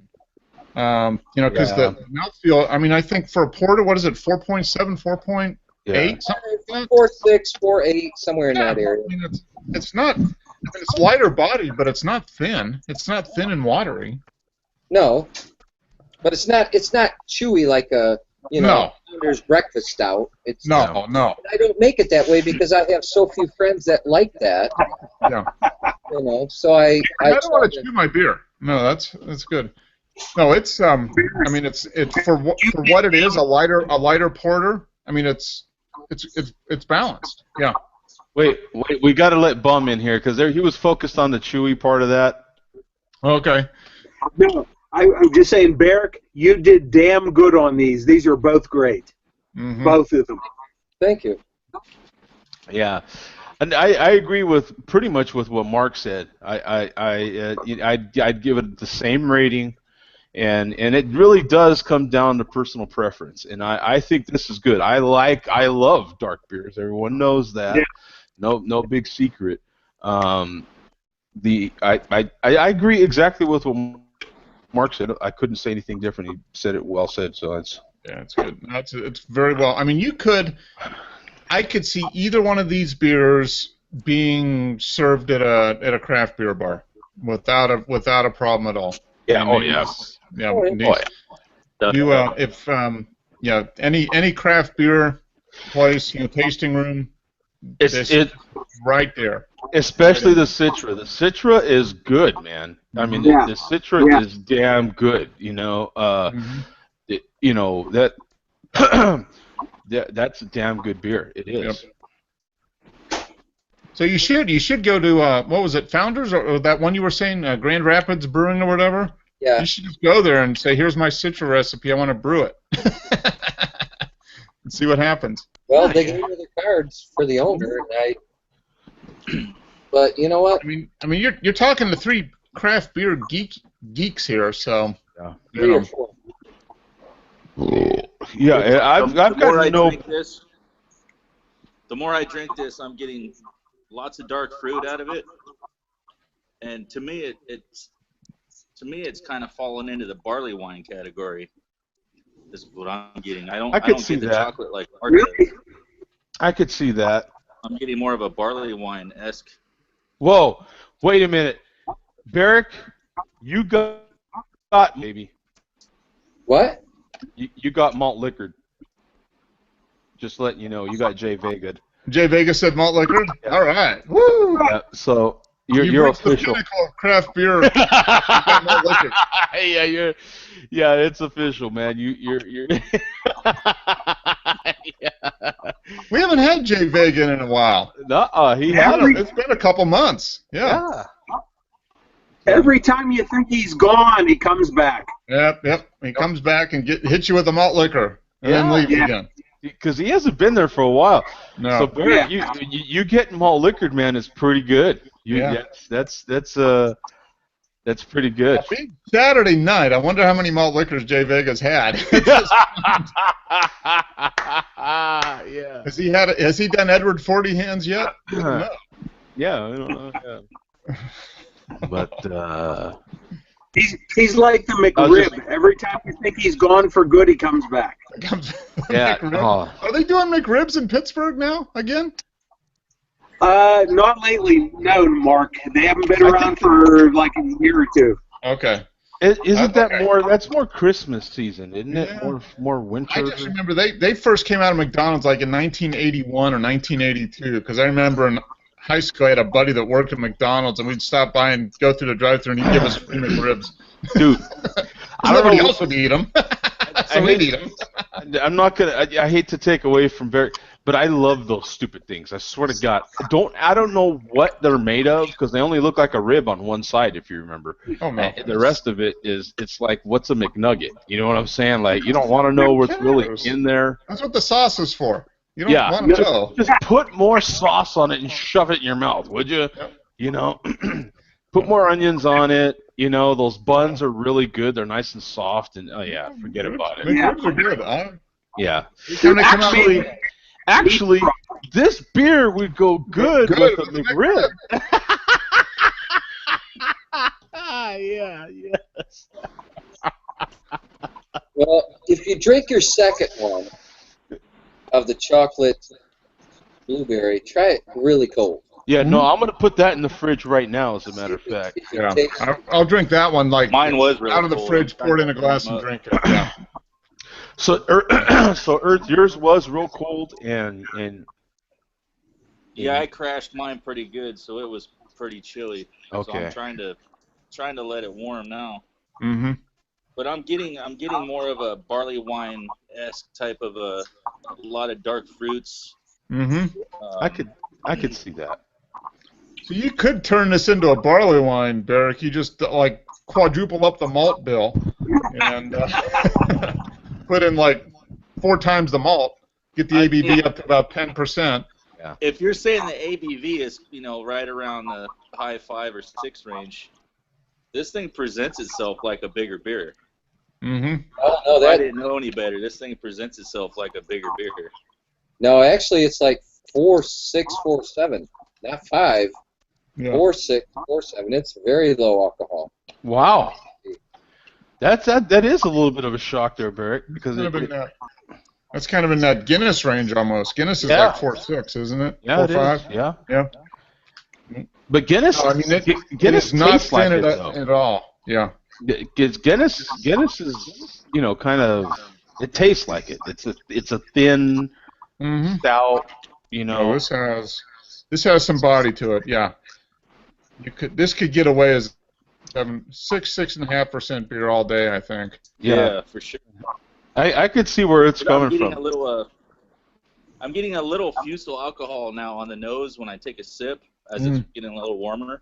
S6: Because the mouthfeel. I mean, I think for a porter, what is it? 4.7, 4.8, something like that.
S5: 4.6, 4.8, somewhere in that area.
S6: I mean, it's not. I mean, it's lighter bodied, but it's not thin. It's not thin and watery.
S5: No, but it's not chewy like a Founder's breakfast stout. It's
S6: no.
S5: I don't make it that way because I have so few friends that like that.
S6: Yeah.
S5: So I
S6: don't want to chew my beer. No, that's good. No, it's I mean it's for what it is, a lighter porter. I mean it's balanced. Yeah.
S1: Wait, we got to let Bum in here because he was focused on the chewy part of that.
S6: Okay.
S4: No, I'm just saying, Barak, you did damn good on these. These are both great. Both of them.
S5: Thank you.
S1: Yeah, and I agree with pretty much with what Mark said. I'd give it the same rating, and it really does come down to personal preference. And I think this is good. I love dark beers. Everyone knows that. Yeah. No big secret. I agree exactly with what Mark said. I couldn't say anything different. He said it well said. So it's
S6: good. It's very well. I mean, I could see either one of these beers being served at a craft beer bar without a problem at all.
S1: Yeah.
S6: Any craft beer place, tasting room, it's right there.
S1: Especially the Citra. The Citra is good, man. I mean, the Citra is damn good. That's a damn good beer. It is.
S6: Yep. So you should go to what was it, Founders or that one you were saying, Grand Rapids Brewing or whatever.
S5: Yeah.
S6: You should just go there and say, "Here's my Citra recipe. I want to brew it," and see what happens.
S5: Well, they gave me the cards for the owner, and but you know what?
S6: I mean, you're talking to three craft beer geeks here, so
S1: Yeah.
S6: you
S5: 3 or
S6: know.
S5: 4.
S1: Yeah, I've
S3: The more I
S1: got no.
S3: drink this, the more I drink this, I'm getting lots of dark fruit out of it, and to me, it's kind of fallen into the barley wine category. This is what I'm getting. I
S1: I could
S3: don't
S1: see
S3: get the
S1: that.
S3: chocolate like Mark does.
S4: Really?
S1: I could see that.
S3: I'm getting more of a barley wine-esque.
S1: Whoa, wait a minute, Barak, you got maybe
S5: What?
S1: you got malt liquored. Just letting you know, you got J Vega.
S6: Jay Vegas said malt liquor.
S1: Yeah.
S6: All right. Woo!
S1: Yeah, so you're
S6: You've reached
S1: official.
S6: the pinnacle of craft beer. Malt liquor.
S1: Yeah, it's official, man. You're. Yeah.
S6: We haven't had Jay Vega in a while.
S1: He had him.
S6: It's been a couple months. Yeah.
S4: Every time you think he's gone, he comes back.
S6: Yep. He comes back and hits you with the malt liquor and then leaves again.
S1: Because he hasn't been there for a while.
S6: No.
S1: So Barry, you getting malt liquored, man, is pretty good. That's pretty good.
S6: Big Saturday night. I wonder how many malt liquors Jay Vega's had.
S1: Yeah.
S6: Has he done Edward 40 hands yet? No.
S1: Yeah, I don't know. Yeah. But
S4: He's like the McRib. Every time you think he's gone for good, he comes back.
S1: yeah.
S6: Are they doing McRibs in Pittsburgh now again?
S4: Not more no, Mark. They haven't been around for like a year or two.
S6: Okay.
S1: Isn't that more? That's more Christmas season, isn't it?
S6: Yeah.
S1: More winter.
S6: I just remember they first came out of McDonald's like in 1981 or 1982 because I remember in high school I had a buddy that worked at McDonald's and we'd stop by and go through the drive-thru and he'd give us free McRibs.
S1: Dude,
S6: Nobody else would eat them. So we'd eat them.
S1: I'm not gonna. I hate to take away from Barry, but I love those stupid things. I swear to God, I don't know what they're made of because they only look like a rib on one side, if you remember.
S6: Oh no.
S1: The rest of it it's like what's a McNugget? You know what I'm saying? Like you don't want to know what's really in there.
S6: That's what the sauce is for. You don't want to know.
S1: Just put more sauce on it and shove it in your mouth, would you?
S6: Yep.
S1: You know, put more onions on it. You know, those buns are really good. They're nice and soft, and forget about it.
S6: McRibs are good.
S1: Yeah.
S6: Actually,
S1: Actually, this beer would go good with a McRib. Yes.
S5: Well, if you drink your second one of the chocolate blueberry, try it really cold.
S1: Yeah, no, I'm gonna put that in the fridge right now. As a matter of fact.
S6: yeah, I'll drink that one like
S3: Mine was really
S6: out of the
S3: cold.
S6: fridge, pour it in a glass, and drink it. Yeah.
S1: So, Earth, yours was real cold, and
S3: Yeah, I crashed mine pretty good, so it was pretty chilly.
S1: Okay.
S3: So I'm trying to let it warm now.
S6: Mm-hmm.
S3: But I'm getting more of a barley wine-esque type of a lot of dark fruits.
S6: Mm-hmm.
S1: I could see that.
S6: So you could turn this into a barley wine, Barak. You just like quadruple up the malt bill and put in like 4 times the malt. Get the ABV up to about 10%.
S1: Yeah.
S3: If you're saying the ABV is right around the high 5 or 6 range, this thing presents itself like a bigger beer.
S6: Mm-hmm.
S5: Oh, no,
S3: If I
S5: that
S3: didn't know any better, this thing presents itself like a bigger beer.
S5: no, actually, it's like 4.6, 4.7, not 5.
S6: Yeah.
S5: 4.6, 4.7. It's very low alcohol.
S1: Wow. That is a little bit of a shock there, Barrett, because
S6: that's kind of in that Guinness range almost. Guinness is like 4.6, isn't it?
S1: Yeah,
S6: 4.5?
S1: it is. Yeah.
S6: Yeah.
S1: But Guinness,
S6: No, I mean,
S1: Guinness
S6: it's not
S1: tastes like
S6: thin
S1: it, though.
S6: at all. Yeah.
S1: Guinness is kind of, it tastes like it. It's a thin,
S6: Mm-hmm.
S1: stout.
S6: No, this has some body to it. Yeah. This could get away as 6.5% beer all day, I think.
S3: Yeah, for sure.
S1: I could see where it's coming from.
S3: I'm getting a little fusel alcohol now on the nose when I take a sip, as it's getting a little warmer.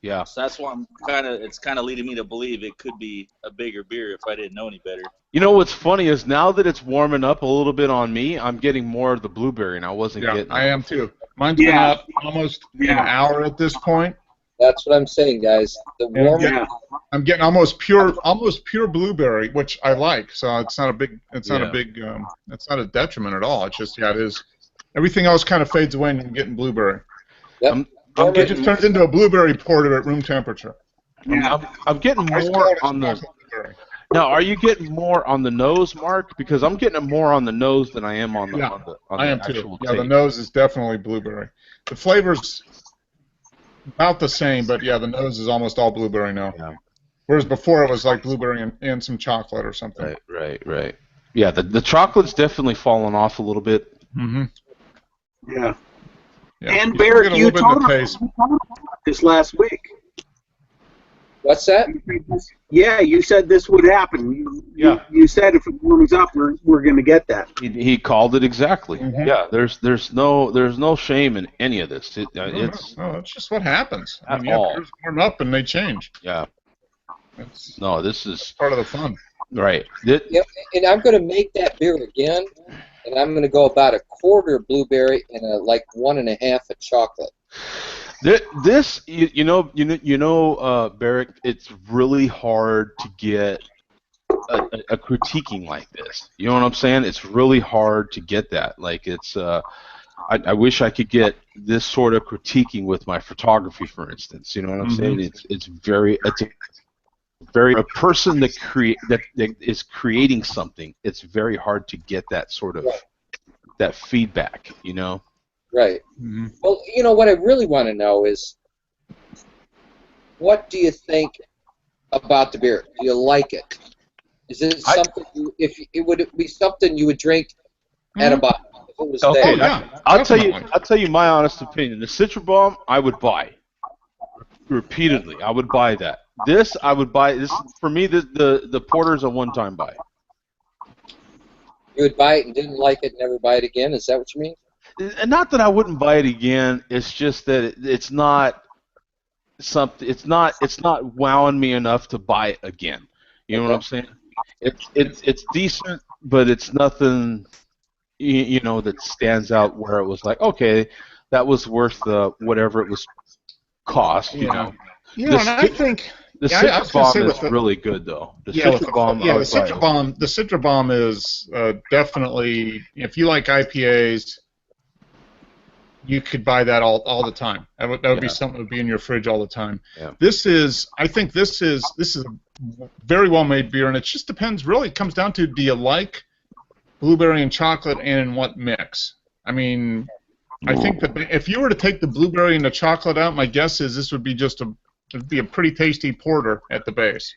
S1: Yeah.
S3: So that's why it's kind of leading me to believe it could be a bigger beer if I didn't know any better.
S1: You know what's funny is now that it's warming up a little bit on me, I'm getting more of the blueberry, and I wasn't
S6: Yeah,
S1: getting
S6: I
S1: it
S6: am
S1: before.
S6: too. Mine's been
S4: Yeah.
S6: out almost an hour at this point.
S5: That's what I'm saying, guys. The
S6: And
S5: warmer.
S4: Yeah.
S6: I'm getting almost pure blueberry, which I like. So it's not a big, it's not a detriment at all. It's just, yeah, it is. Everything else kind of fades away, and I'm getting blueberry.
S5: Yep.
S1: I'm
S6: It
S1: getting
S6: just turns into a blueberry porter at room temperature.
S1: I'm getting more on the.
S6: Blueberry.
S1: Now, are you getting more on the nose, Mark? Because I'm getting more on the nose than I am on the
S6: Yeah,
S1: on
S6: I
S1: the
S6: am too.
S1: actual
S6: Yeah, the
S1: taste.
S6: nose is definitely blueberry. The flavor's about the same, but yeah, the nose is almost all blueberry now.
S1: Yeah.
S6: Whereas before it was like blueberry and some chocolate or something.
S1: Right. Yeah, the chocolate's definitely fallen off a little bit.
S6: Mm-hmm.
S4: Yeah.
S6: Yeah.
S4: And
S6: You still
S4: Barak,
S6: get a
S4: you
S6: little bit of
S4: told
S6: the
S4: us
S6: taste.
S4: this last week.
S5: What's that?
S4: Yeah, you said this would happen. You said if it warms up, we're going to get that.
S1: He called it exactly.
S6: Mhm.
S1: Yeah, there's no shame in any of this. It's
S6: No, that's just what happens.
S1: At
S6: Yeah,
S1: all.
S6: beers warm up and they change.
S1: yeah.
S6: That's
S1: No, this is
S6: part of the fun.
S1: right.
S5: Yep. And I'm going to make that beer again, and I'm going to go about a quarter blueberry and like 1.5 of chocolate.
S1: This you know, Barak, it's really hard to get a critiquing like this. You know what I'm saying? It's really hard to get that. Like it's I wish I could get this sort of critiquing with my photography, for instance. You know what I'm saying? It's a person that is creating something. It's very hard to get that sort of that feedback. You know?
S5: Right.
S6: Mm-hmm.
S5: Well, you know what I really want to know is, what do you think about the beer? Do you like it? Is it something it would be something you would drink at a bar if it was
S1: Okay,
S5: there?
S6: yeah,
S1: I'll
S6: definitely.
S1: tell you my honest opinion. The Citra Bomb I would buy repeatedly. I would buy that. This I would buy. This for me. The porter's a one-time buy.
S5: You would buy it and didn't like it, and never buy it again. Is that what you mean?
S1: And not that I wouldn't buy it again. It's just that it's not something. It's not wowing me enough to buy it again. You know what I'm saying? It's decent, but it's nothing. You know, that stands out where it was like, okay, that was worth whatever it was cost. You know.
S6: You know, and I think
S1: The
S6: Yeah, I was
S1: Citra
S6: gonna
S1: Bomb
S6: say
S1: is
S6: with the-
S1: really good, though. The
S6: yeah,
S1: Citra Bomb, I
S6: the
S1: would buy
S6: Citra
S1: it.
S6: Bomb. The Citra Bomb is definitely, if you like IPAs, you could buy that all the time. That would be something that would be in your fridge all the time.
S1: Yeah.
S6: I think this is a very well made beer, and it just depends. Really, it comes down to, do you like blueberry and chocolate, and in what mix? I mean, I think that if you were to take the blueberry and the chocolate out, my guess is this would be it'd be a pretty tasty porter at the base.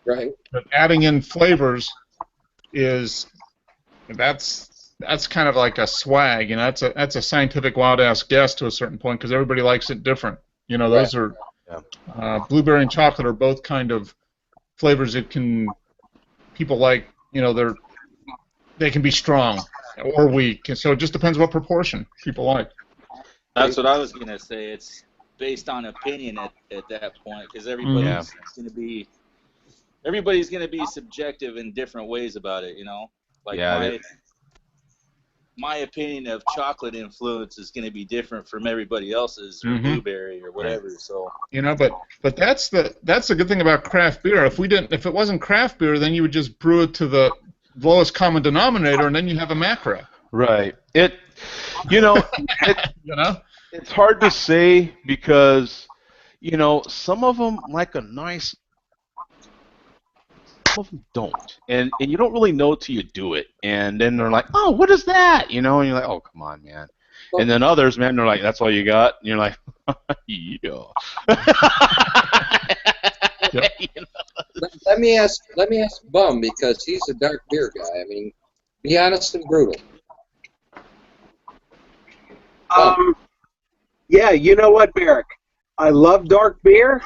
S5: Right.
S6: But adding in flavors that's kind of like a swag, and that's a scientific wild ass guess to a certain point, because everybody likes it different. You know, those are blueberry and chocolate are both kind of flavors that people like. You know, they can be strong or weak, and so it just depends what proportion people like.
S3: That's what I was gonna say. It's based on opinion at that point, because everybody's gonna be subjective in different ways about it. You know, like my opinion of chocolate influence is going to be different from everybody else's, or blueberry or whatever. So
S6: you know, but that's the good thing about craft beer. If it wasn't craft beer, then you would just brew it to the lowest common denominator, and then you have a macro.
S1: Right. You know, it's hard to say, because you know, some of them like a nice. Some of them don't, and you don't really know till you do it, and then they're like, "Oh, what is that?" You know, and you're like, "Oh, come on, man." And then others, man, they're like, "That's all you got," and you're like, "Yeah."
S6: Yep.
S1: You know?
S5: Let me ask Bum, because he's a dark beer guy. I mean, be honest and brutal.
S4: Yeah, you know what, Barak? I love dark beer.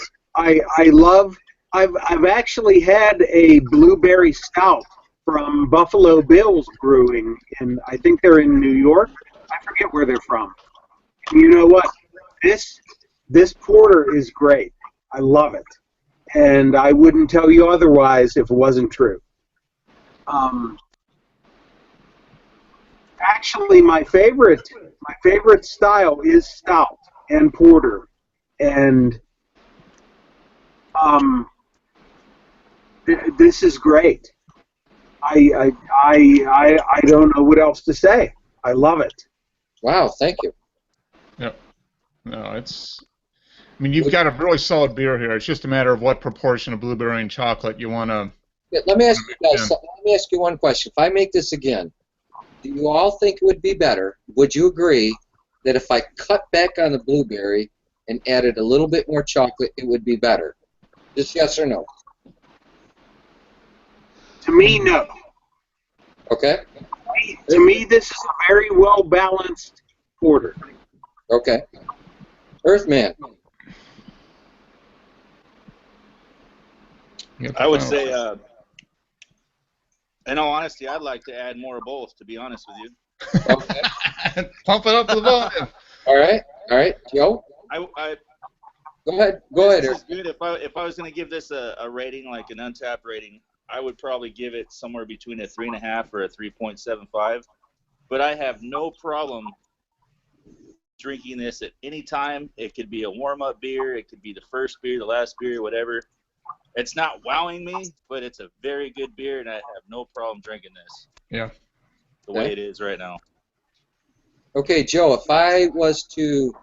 S4: I've actually had a blueberry stout from Buffalo Bill's Brewing, and I think they're in New York. I forget where they're from. And you know what? This porter is great. I love it. And I wouldn't tell you otherwise if it wasn't true. Actually, my favorite style is stout and porter, and this is great. I don't know what else to say. I love it.
S5: Wow, thank you.
S6: Yep. No, it's. I mean, you've got a really solid beer here. It's just a matter of what proportion of blueberry and chocolate you want to.
S5: Yeah, let me ask you guys. Let me ask you one question. If I make this again, do you all think it would be better? Would you agree that if I cut back on the blueberry and added a little bit more chocolate, it would be better? Just yes or no.
S4: To me, no.
S5: Okay.
S4: To me, this is a very well balanced porter.
S5: Okay. Earthman.
S3: I would say, in all honesty, I'd like to add more of both, to be honest with you.
S5: Okay.
S6: Pump it up to the volume.
S5: All right, Joe. Go ahead.
S3: This
S5: Eric.
S3: is good. If I was going to give this a rating, like an untapped rating, I would probably give it somewhere between a 3.5 or a 3.75. But I have no problem drinking this at any time. It could be a warm-up beer. It could be the first beer, the last beer, whatever. It's not wowing me, but it's a very good beer, and I have no problem drinking this.
S6: Yeah.
S3: The way it is right now.
S5: Okay, Joe, if I was to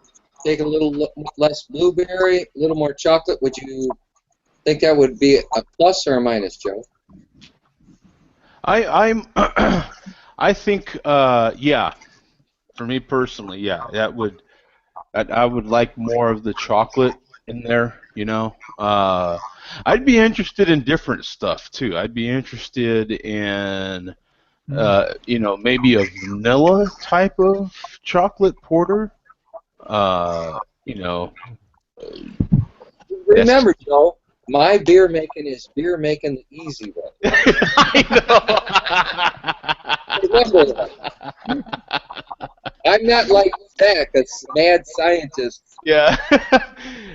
S5: take a little less blueberry, a little more chocolate, would you think that would be a plus or a minus, Joe?
S1: I think yeah. For me personally, yeah, that would. I would like more of the chocolate in there. You know. I'd be interested in different stuff too. I'd be interested in maybe a vanilla type of chocolate porter. You know.
S5: Remember, Joe, my beer making is beer making the easy way.
S1: I
S5: Remember that. I'm not like Zach, a mad scientist.
S1: Yeah.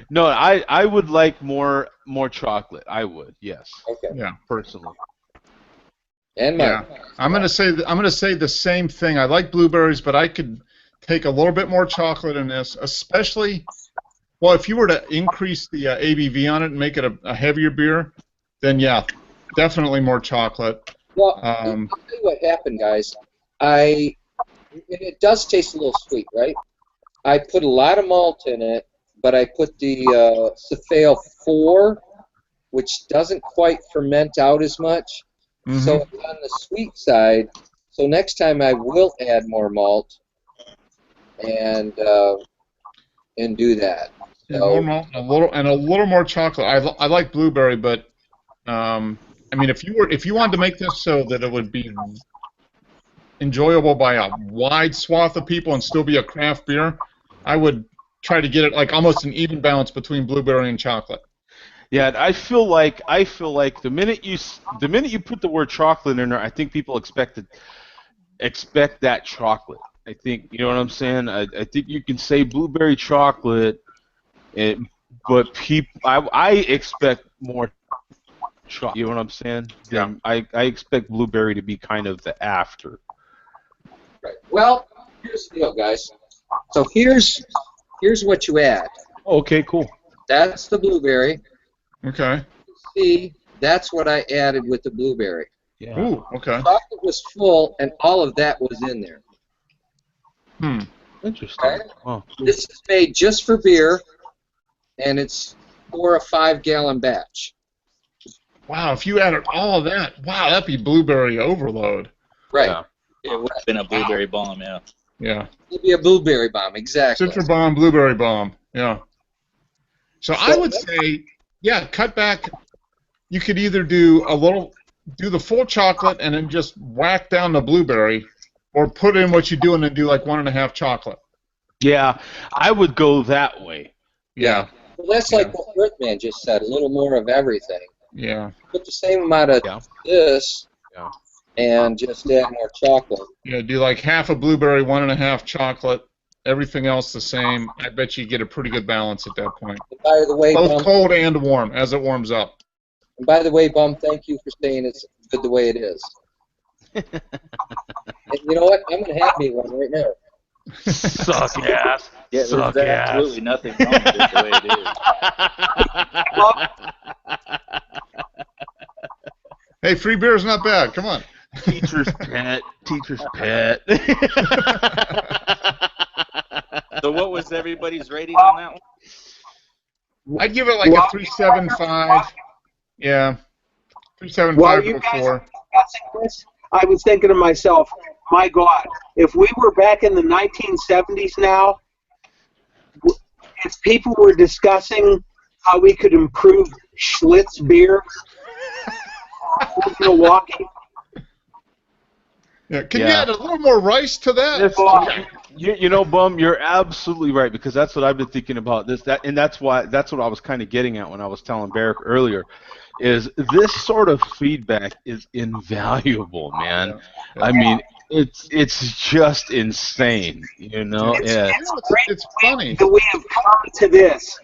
S1: No, I would like more chocolate. I would, yes.
S5: Okay.
S6: Yeah.
S1: Personally.
S5: And Mike.
S6: Yeah. I'm gonna say the same thing. I like blueberries, but I could take a little bit more chocolate in this, especially. Well, if you were to increase the ABV on it and make it a heavier beer, then yeah, definitely more chocolate.
S5: Well, I'll tell you what happened, guys. It does taste a little sweet, right? I put a lot of malt in it, but I put the Cephale 4, which doesn't quite ferment out as much.
S6: Mm-hmm.
S5: So it's on the sweet side. So next time I will add more malt and do that.
S6: Yeah, more malt, a little more chocolate. I like blueberry, but I mean, if you wanted to make this so that it would be enjoyable by a wide swath of people and still be a craft beer, I would try to get it like almost an even balance between blueberry and chocolate.
S1: Yeah, I feel like the minute you put the word chocolate in there, I think people expect that chocolate. I think you know what I'm saying. I think you can say blueberry chocolate, but I expect more chocolate. You know what I'm saying?
S6: Yeah.
S1: I expect blueberry to be kind of the after.
S5: Right. Well, here's the deal, guys. So here's what you add.
S1: Okay, cool.
S5: That's the blueberry.
S6: Okay.
S5: See, that's what I added with the blueberry.
S1: Yeah.
S6: Ooh. Okay.
S5: Chocolate was full, and all of that was in there.
S1: Interesting.
S5: Okay?
S1: Oh, cool.
S5: This is made just for beer, and it's for a 5-gallon batch.
S6: Wow. If you added all of that, wow, that'd be blueberry overload.
S5: Right.
S1: Yeah.
S3: It would have been a blueberry bomb, yeah.
S6: Yeah.
S5: It'd be a blueberry bomb, exactly.
S6: Citra bomb, blueberry bomb. Yeah. So I would say, yeah, cut back. You could either do the full chocolate and then just whack down the blueberry, or put in what you're doing and do like 1.5 chocolate.
S1: Yeah, I would go that way.
S6: Yeah.
S5: Well, that's like what Earthman just said, a little more of everything.
S6: Yeah.
S5: Put the same amount of this and just add more chocolate.
S6: Yeah, do like half a blueberry, 1.5 chocolate, everything else the same, I bet you get a pretty good balance at that point.
S5: And by the way,
S6: Both
S5: Bum,
S6: cold and warm as it warms up.
S5: Thank you for saying it's good the way it is. And you know what? I'm going to have me one right now.
S1: Suck ass.
S3: Yeah,
S1: Suck
S3: there's
S1: ass.
S3: absolutely nothing wrong with it the way it is.
S6: Hey, free beer is not bad. Come on.
S1: Teacher's pet. Teacher's pet.
S3: So what was everybody's rating on that one?
S6: I'd give it like a 3.75. Yeah, 3.75
S4: While
S6: to
S4: you
S6: a
S4: guys
S6: 4.
S4: are discussing this, I was thinking to myself, my God, if we were back in the 1970s now, if people were discussing how we could improve Schlitz beer in Milwaukee,
S6: Yeah, can you
S1: Yeah.
S6: add a little more rice to that?
S1: Yes, you know, Bum, you're absolutely right, because that's what I've been thinking about this. That's what I was kind of getting at when I was telling Barak earlier, is this sort of feedback is invaluable, man.
S6: Yeah.
S1: I mean, it's just insane, you know. Yeah.
S6: It's funny.
S4: that we have come to this,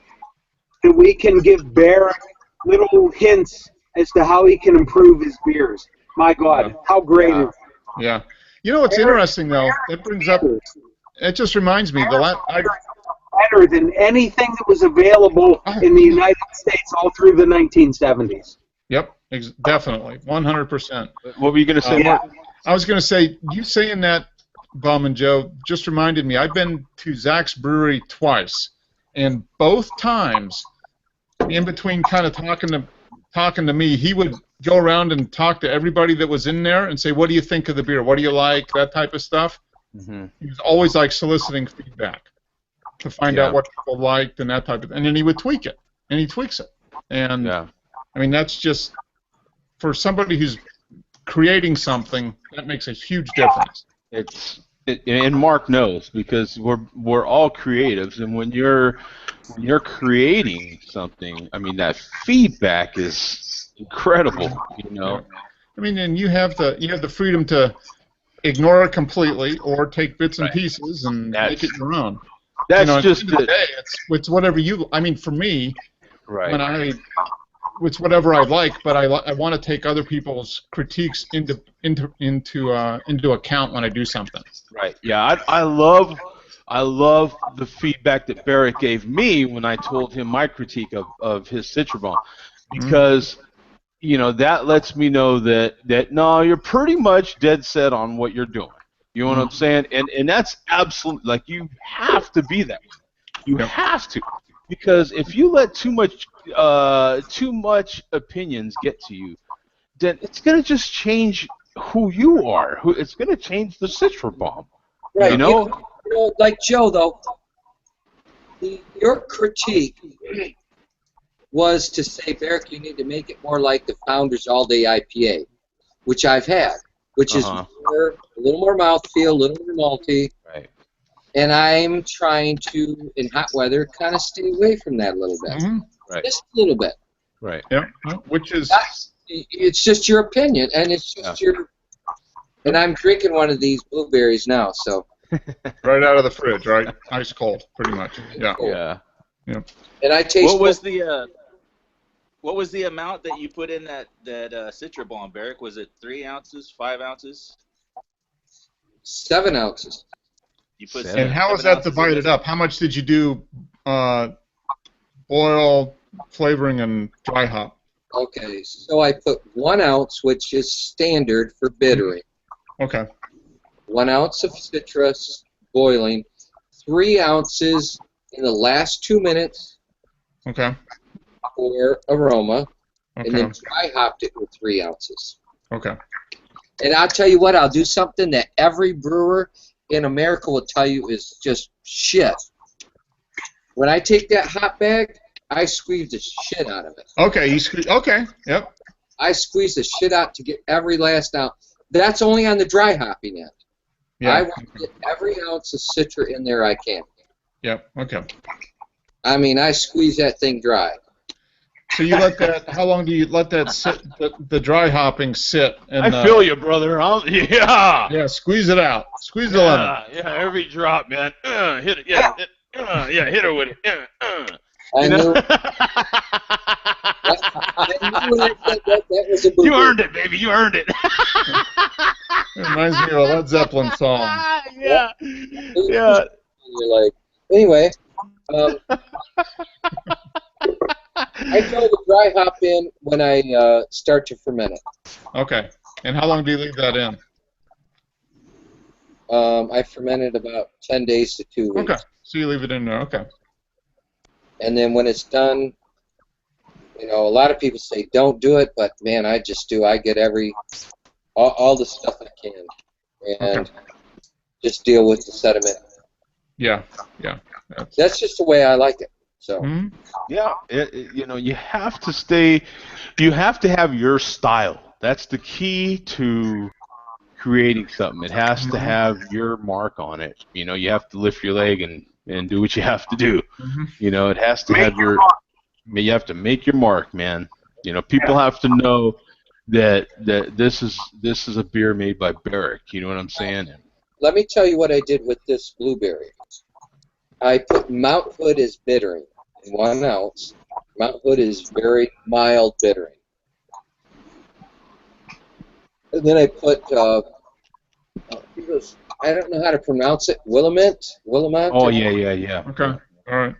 S4: that we can give Barak little hints as to how he can improve his beers. My God, how great is
S6: Yeah. You know what's interesting, though? That brings up, it just reminds me,
S4: better than anything that was available in the United States all through the 1970s.
S6: Yep, definitely, 100%.
S1: What were you going to say, Mark?
S6: I was going to say, you saying that, Bum and Joe, just reminded me, I've been to Zach's brewery twice, and both times, in between kind of talking to me, he would go around and talk to everybody that was in there and say, what do you think of the beer? What do you like? That type of stuff.
S1: Mm-hmm.
S6: He was always like soliciting feedback to find out what people liked and that type of thing. And then he would tweak it, and he tweaks it. And I mean, that's just, for somebody who's creating something, that makes a huge difference.
S1: And Mark knows, because we're all creatives, and when you're creating something, I mean, that feedback is incredible, you know.
S6: Yeah. I mean, and you have the freedom to ignore it completely or take bits and pieces and make it your own.
S1: That's just
S6: at the end of the day, it's whatever you. I mean, for me,
S1: right.
S6: It's whatever I like, but I want to take other people's critiques into account when I do something.
S1: Right. Yeah. I love the feedback that Barak gave me when I told him my critique of his Citrobon, because you know, that lets me know that no, you're pretty much dead set on what you're doing. You know what I'm saying? And that's absolutely, like, you have to be that way. You have to, because if you let too much opinions get to you, then it's gonna just change who you are. It's gonna change the Citrobomb.
S5: Right.
S1: You know?
S5: You know, like Joe, though, your critique was to say, Barak, you need to make it more like the Founders All Day IPA, which I've had, which is a little more mouthfeel, a little more malty.
S1: Right.
S5: And I'm trying to, in hot weather, kind of stay away from that a little bit.
S1: Right.
S5: Just a little bit.
S1: Right.
S6: Yeah. Which is...
S5: It's just your opinion, and it's just your... And I'm drinking one of these blueberries now, so...
S6: Right out of the fridge, right? Ice cold, pretty much. Yeah.
S1: Yeah.
S5: And I taste...
S3: What was the amount that you put in that Citrobon, Barak? Was it 3 ounces, 5 ounces?
S5: 7 ounces.
S3: You put
S6: and how was that divided up? How much did you do oil, flavoring, and dry hop?
S5: Okay, so I put 1 ounce, which is standard for bittering.
S6: Okay.
S5: 1 ounce of citrus boiling, 3 ounces in the last 2 minutes.
S6: Okay.
S5: For aroma,
S6: Okay.
S5: and then dry hopped it with 3 ounces.
S6: Okay.
S5: And I'll tell you what, I'll do something that every brewer in America will tell you is just shit. When I take that hop bag, I squeeze the shit out of it.
S6: Okay. Okay. Yep.
S5: I squeeze the shit out to get every last ounce. That's only on the dry hopping end.
S6: Yeah.
S5: I want to get every ounce of Citra in there I can.
S6: Yep. Okay.
S5: I mean, I squeeze that thing dry.
S6: So you let that? How long do you let that sit? The dry hopping sit? And
S1: I feel you, brother. Yeah.
S6: yeah, squeeze it out. Squeeze the lemon.
S1: Yeah, every drop, man. Hit it, yeah, hit her with it.
S5: I
S1: You
S5: knew,
S1: know?
S5: I knew when I said that was a
S1: You
S5: boo-boo.
S1: earned it, baby. You earned it.
S6: It reminds me of a Led Zeppelin song.
S1: Yeah.
S5: You're
S1: Yeah.
S5: like, anyway, I throw the dry hop in when I start to ferment it.
S6: Okay. And how long do you leave that in?
S5: I ferment it about 10 days to 2 weeks.
S6: Okay. So you leave it in there. Okay.
S5: And then when it's done, a lot of people say don't do it, but man, I just do. I get all the stuff I can, and
S6: Okay.
S5: just deal with the sediment.
S6: Yeah.
S5: That's just the way I like it. So.
S6: Mhm.
S1: Yeah. You have to stay. You have to have your style. That's the key to creating something. It has to have your mark on it. You have to lift your leg and do what you have to do. It has to have your. You have to make your mark, man. People have to know that this is a beer made by Barak. You know what I'm saying?
S5: Let me tell you what I did with this blueberry. I put Mount Hood as bittering in 1 ounce. Mount Hood is very mild bittering. And then I put, I don't know how to pronounce it, Willamette?
S1: Oh yeah.
S6: Okay. All right.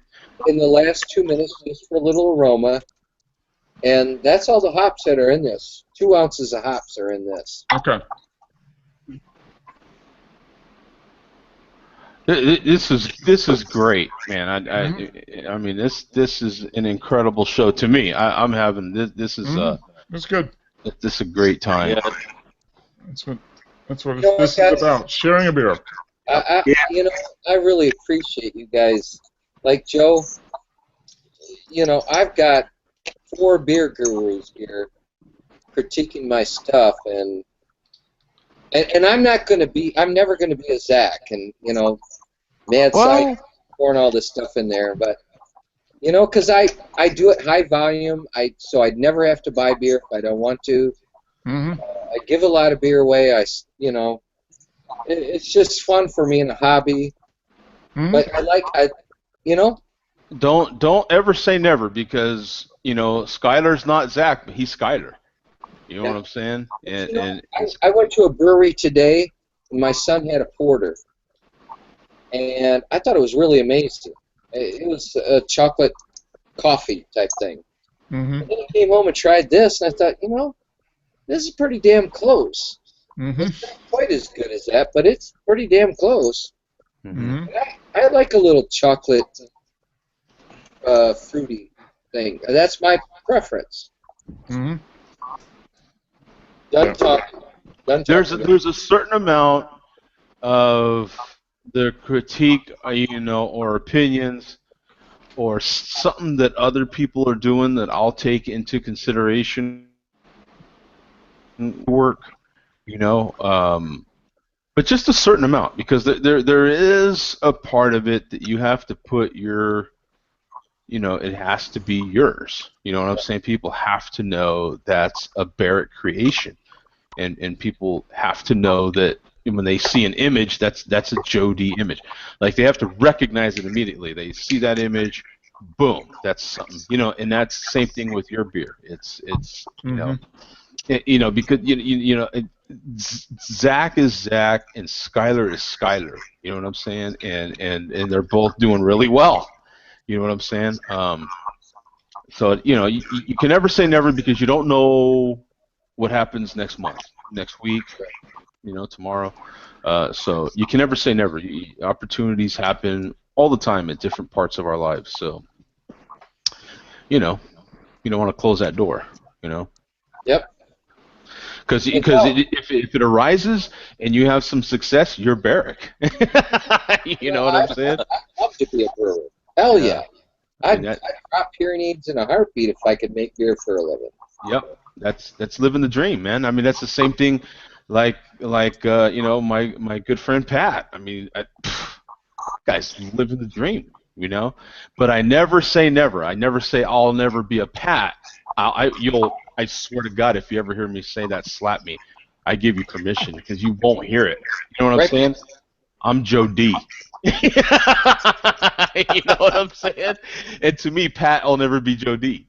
S5: In the last 2 minutes, just for a little aroma. And that's all the hops that are in this. 2 ounces of hops are in this.
S6: Okay.
S1: This is great, man. I mean this is an incredible show to me. I'm having this. This is
S6: That's good.
S1: this is a great time.
S3: Yeah.
S6: That's what this is about. Sharing a beer.
S5: I really appreciate you guys. Like Joe, I've got 4 beer gurus here critiquing my stuff, and I'm never going to be a Zach, and mad side pouring all this stuff in there, but because I do it high volume, so I'd never have to buy beer if I don't want to. I give a lot of beer away. It's just fun for me and a hobby. But
S1: Don't ever say never, because Skylar's not Zach, but he's Skylar. You know what I'm saying? And
S5: I went to a brewery today, and my son had a porter, and I thought it was really amazing. It was a chocolate coffee type thing. And then I came home and tried this, and I thought, this is pretty damn close. It's not quite as good as that, but it's pretty damn close. I like a little chocolate, fruity thing. That's my preference. Done talking.
S1: there's a certain amount of the critique, or opinions, or something that other people are doing that I'll take into consideration. Work, but just a certain amount, because there is a part of it that you have to put your, it has to be yours. You know what I'm saying? People have to know that's a Barak creation, and people have to know that when they see an image, that's a Joe D image. Like, they have to recognize it immediately. They see that image, boom, that's something. And that's the same thing with your beer. It's because Zach is Zach and Skylar is Skylar. You know what I'm saying? And they're both doing really well. You know what I'm saying? So you can never say never, because you don't know what happens next month, next week, tomorrow. So you can never say never. Opportunities happen all the time at different parts of our lives. So you don't want to close that door.
S5: Yep.
S1: Because if it arises and you have some success, you're Barak. You know what I'm saying?
S5: I'd love to be a brewer. Hell yeah. I'd drop Pyrenees in a heartbeat if I could make beer for a living.
S1: Yep, that's living the dream, man. I mean, that's the same thing, like my good friend Pat. I mean, guys, living the dream. you know. But I never say never. I never say I'll never be a Pat. I swear to God, if you ever hear me say that, slap me. I give you permission because you won't hear it. You know what I'm saying? I'm Joe D. You know what I'm saying? And to me, Pat will never be Joe D.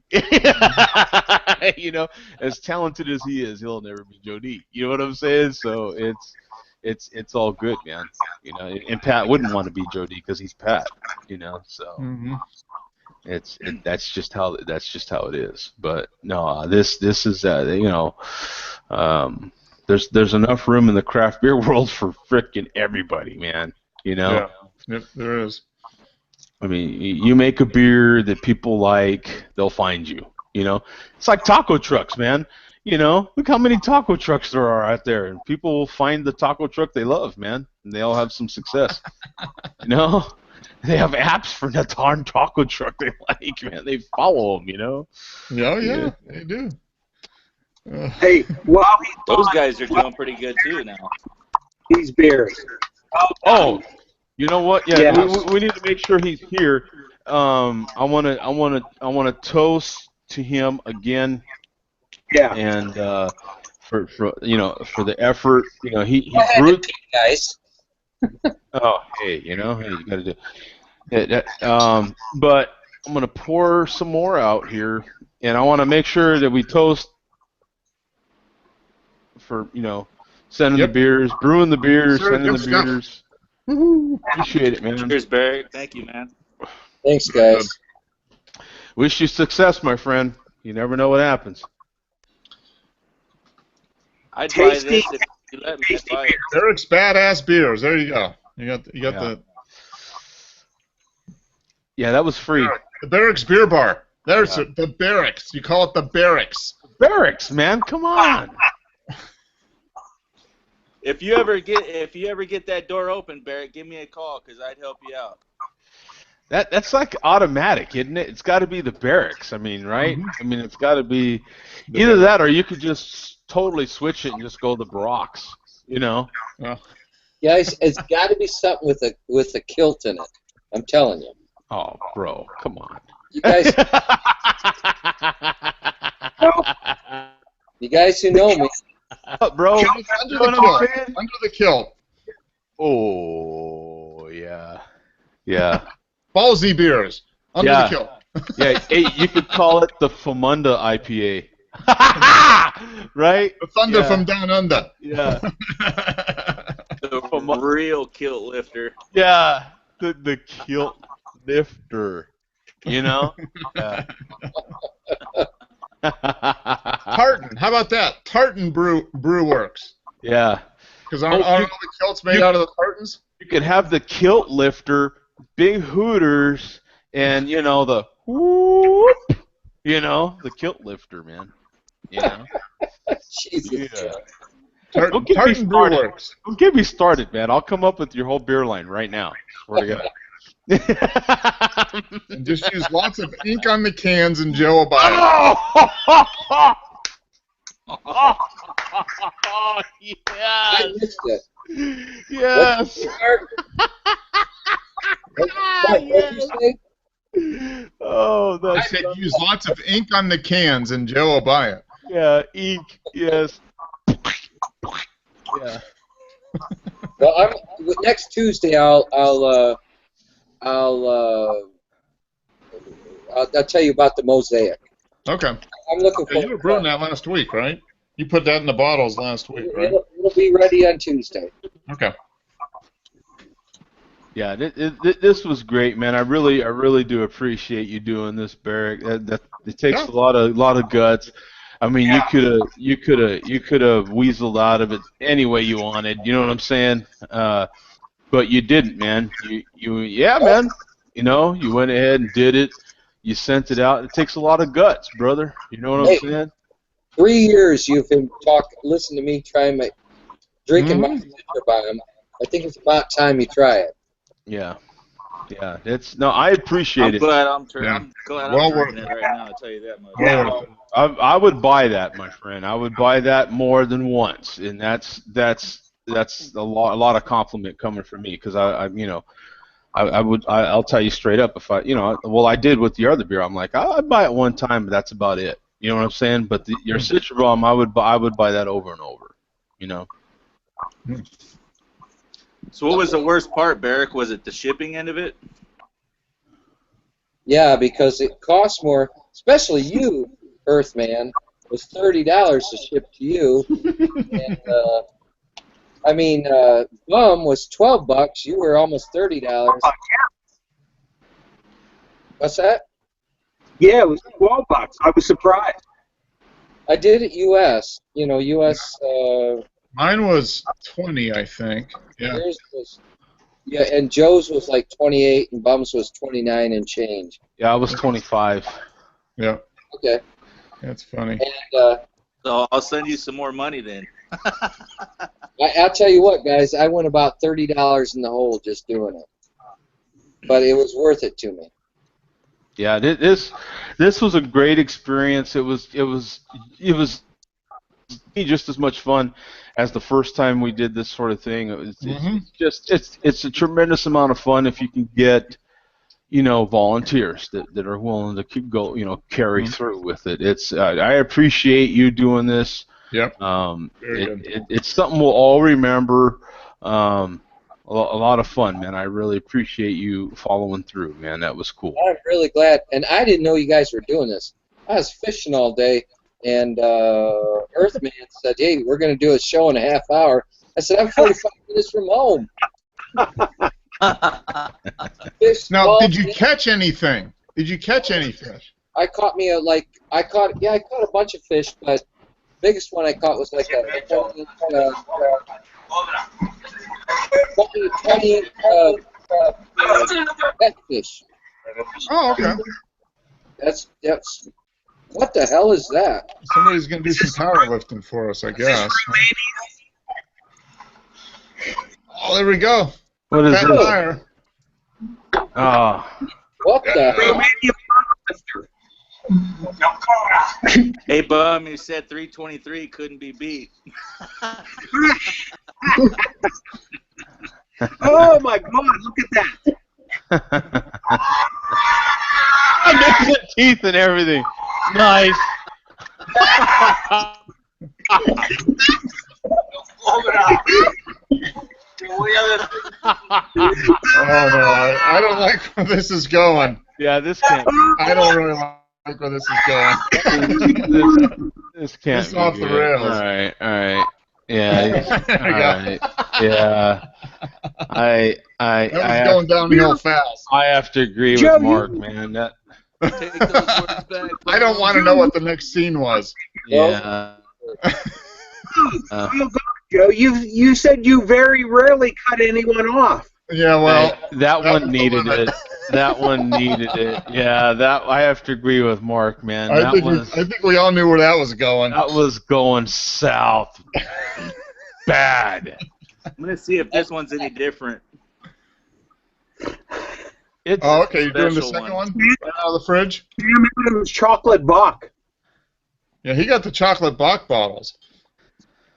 S1: You know, as talented as he is, he'll never be Joe D. You know what I'm saying? So it's all good, man. You know, and Pat wouldn't want to be Joe D because he's Pat. You know, so that's just how it is. But no, this is you know, there's enough room in the craft beer world for frickin' everybody, man. You know.
S6: Yeah. Yep, there is.
S1: I mean, you make a beer that people like, they'll find you. You know, it's like taco trucks, man. You know, look how many taco trucks there are out there, and people will find the taco truck they love, man, and they all have some success. You know, they have apps for that darn taco truck they like, man. They follow them, you know.
S6: Yeah, they do.
S4: Hey,
S3: Those guys are doing pretty good too now.
S4: these beers.
S1: Oh, you know what? Yeah,
S4: Yes.
S1: we need to make sure he's here. I wanna toast to him again,
S4: Yeah.
S1: and for you know, for the effort. You know, he
S5: Go ahead,
S1: brewed.
S5: guys.
S1: Oh, hey, you know, hey, you gotta do. Yeah, but I'm gonna pour some more out here, and I want to make sure that we toast for, you know, sending the beers, brewing the beers,
S6: Sir,
S1: sending
S6: yep,
S1: the
S6: Scott.
S1: beers. Appreciate it, man.
S3: Cheers, Barry. Thank you, man.
S5: Thanks, guys.
S1: Wish you success, my friend. You never know what happens.
S3: I'd buy
S4: Tasty.
S3: this if you let me. I'd buy it.
S6: Eric's badass beers. There you go. You got
S1: Yeah.
S6: the
S1: Yeah, that was free.
S6: Barracks Beer Bar. There's
S1: Yeah.
S6: the Barracks. You call it the Barracks.
S1: Barracks, man, come on.
S3: If you ever get that door open, Barrett, give me a call because I'd help you out.
S1: That's like automatic, isn't it? It's got to be the Barracks. I mean, right? I mean, it's got to be either that, or you could just totally switch it and just go the Baraks. You know?
S5: Guys, it's got to be something with a kilt in it. I'm telling you.
S1: Oh, bro, come on.
S5: You guys, you guys who know me,
S1: Bro,
S6: Under the kilt. Under the kilt.
S1: Oh, yeah. Yeah.
S6: Ballsy beers. Under
S1: Yeah.
S6: the kilt.
S1: Yeah, hey, you could call it the Famunda IPA. Right?
S6: The thunder
S1: Yeah.
S6: from down under.
S1: Yeah.
S3: The real kilt lifter.
S1: Yeah. The kilt lifter. You know? Yeah.
S6: Tartan. How about that? Tartan Brew Works.
S1: Yeah.
S6: Because aren't all the kilts made out of the tartans?
S1: You could have the kilt lifter, big hooters, and, you know, the whoop, you know, the kilt lifter, man. You know?
S5: Jesus.
S1: Yeah.
S6: Tartan
S1: Brew
S6: Brew Works.
S1: Don't get me started, man. I'll come up with your whole beer line right now. Swear to God.
S6: And just use lots of ink on the cans and Joe will buy it.
S5: I
S1: Yes.
S5: missed it.
S1: Yes.
S5: What did you say?
S1: Oh,
S6: I
S1: that's
S6: said use lots of ink on the cans and Joe will buy it.
S1: yeah, ink. Yes. Yeah.
S5: Well, next Tuesday I'll tell you about the mosaic.
S6: Okay.
S5: I'm looking
S6: Yeah, you
S5: forward.
S6: were brewing that last week, right? You put that in the bottles last week, right?
S5: It'll be ready on Tuesday.
S6: Okay.
S1: Yeah, this was great, man. I really do appreciate you doing this, Barak. It takes a lot of guts. I mean, you could have weaseled out of it any way you wanted. You know what I'm saying? But you didn't, man. Man. You know, you went ahead and did it. You sent it out. It takes a lot of guts, brother. You know what I'm saying?
S5: 3 years you've been listen to me drinking my Citra Bomb. I think it's about time you try it.
S1: Yeah. I appreciate it.
S3: I'm glad I'm
S6: Well
S3: drinking
S6: worth
S3: it right now. I'll tell you that much.
S6: Yeah.
S1: I would buy that, my friend. I would buy that more than once, and that's a lot of compliment coming from me because I'll tell you straight up if I did with the other beer. I'm like, I'd buy it one time, but that's about it. You know what I'm saying? But your Citra Bomb, I would buy that over and over. You know.
S3: So what was the worst part, Barak? Was it the shipping end of it?
S5: Yeah, because it costs more, especially you, Earthman. It was $30 to ship to you. And, Bum was $12. You were almost $30. What's that?
S4: Yeah, it was $12. I was surprised.
S5: I did it U.S. U.S.
S6: Mine was 20, I think. Yeah.
S5: Yours was, yeah, and Joe's was like 28, and Bum's was 29 and change.
S1: Yeah, I was 25.
S6: Yeah.
S5: Okay.
S6: That's funny.
S5: And
S3: So I'll send you some more money then.
S5: I'll tell you what, guys, I went about $30 in the hole just doing it, but it was worth it to me.
S1: Yeah, this was a great experience. It was just as much fun as the first time we did this sort of thing. It's a tremendous amount of fun if you can get volunteers that are willing to carry through with it. I appreciate you doing this.
S6: Yep.
S1: It's something we'll all remember. A lot of fun, man. I really appreciate you following through, man. That was cool.
S5: I'm really glad, and I didn't know you guys were doing this. I was fishing all day, and Earthman said, "Hey, we're going to do a show in a half hour." I said, "I'm 45 minutes from home."
S6: Now, did you catch anything? Did you catch any fish?
S5: I caught I caught a bunch of fish, but the biggest one I caught was like a 20 catfish.
S6: Oh, okay.
S5: That's what the hell is that?
S6: Somebody's going to do some powerlifting for us, I guess. Oh, there we go.
S1: What is
S6: Fat
S1: this?
S6: tire.
S1: Oh.
S5: What the hell?
S3: Hey, Bum, you said 323 couldn't be beat.
S4: Oh my God! Look at that.
S1: There's the teeth and everything. Nice.
S6: Oh no, I don't like where this is going.
S1: Yeah, this can't.
S6: I don't really like where this is going.
S1: This can't.
S6: It's
S1: be
S6: off the
S1: good.
S6: rails.
S1: All right. Yeah. All right. Yeah.
S6: That was going downhill fast.
S1: I have to agree
S4: Joe,
S1: with Mark, man. That.
S3: Take those words back.
S6: I don't want to know what the next scene was.
S1: Yeah.
S4: Oh God, Joe, you said you very rarely cut anyone off.
S6: Yeah, well,
S1: that one
S6: was
S1: needed
S6: the limit.
S1: it. That one needed it. Yeah, that I have to agree with Mark, man.
S6: I think we all knew where that was going.
S1: That was going south. Bad.
S3: I'm going to see if this one's any different.
S1: It's
S6: Oh, okay, you're doing the
S3: special
S6: second
S3: one.
S6: one? Right out of the fridge?
S4: Damn it, it was chocolate Bach.
S6: Yeah, he got the chocolate Bach bottles.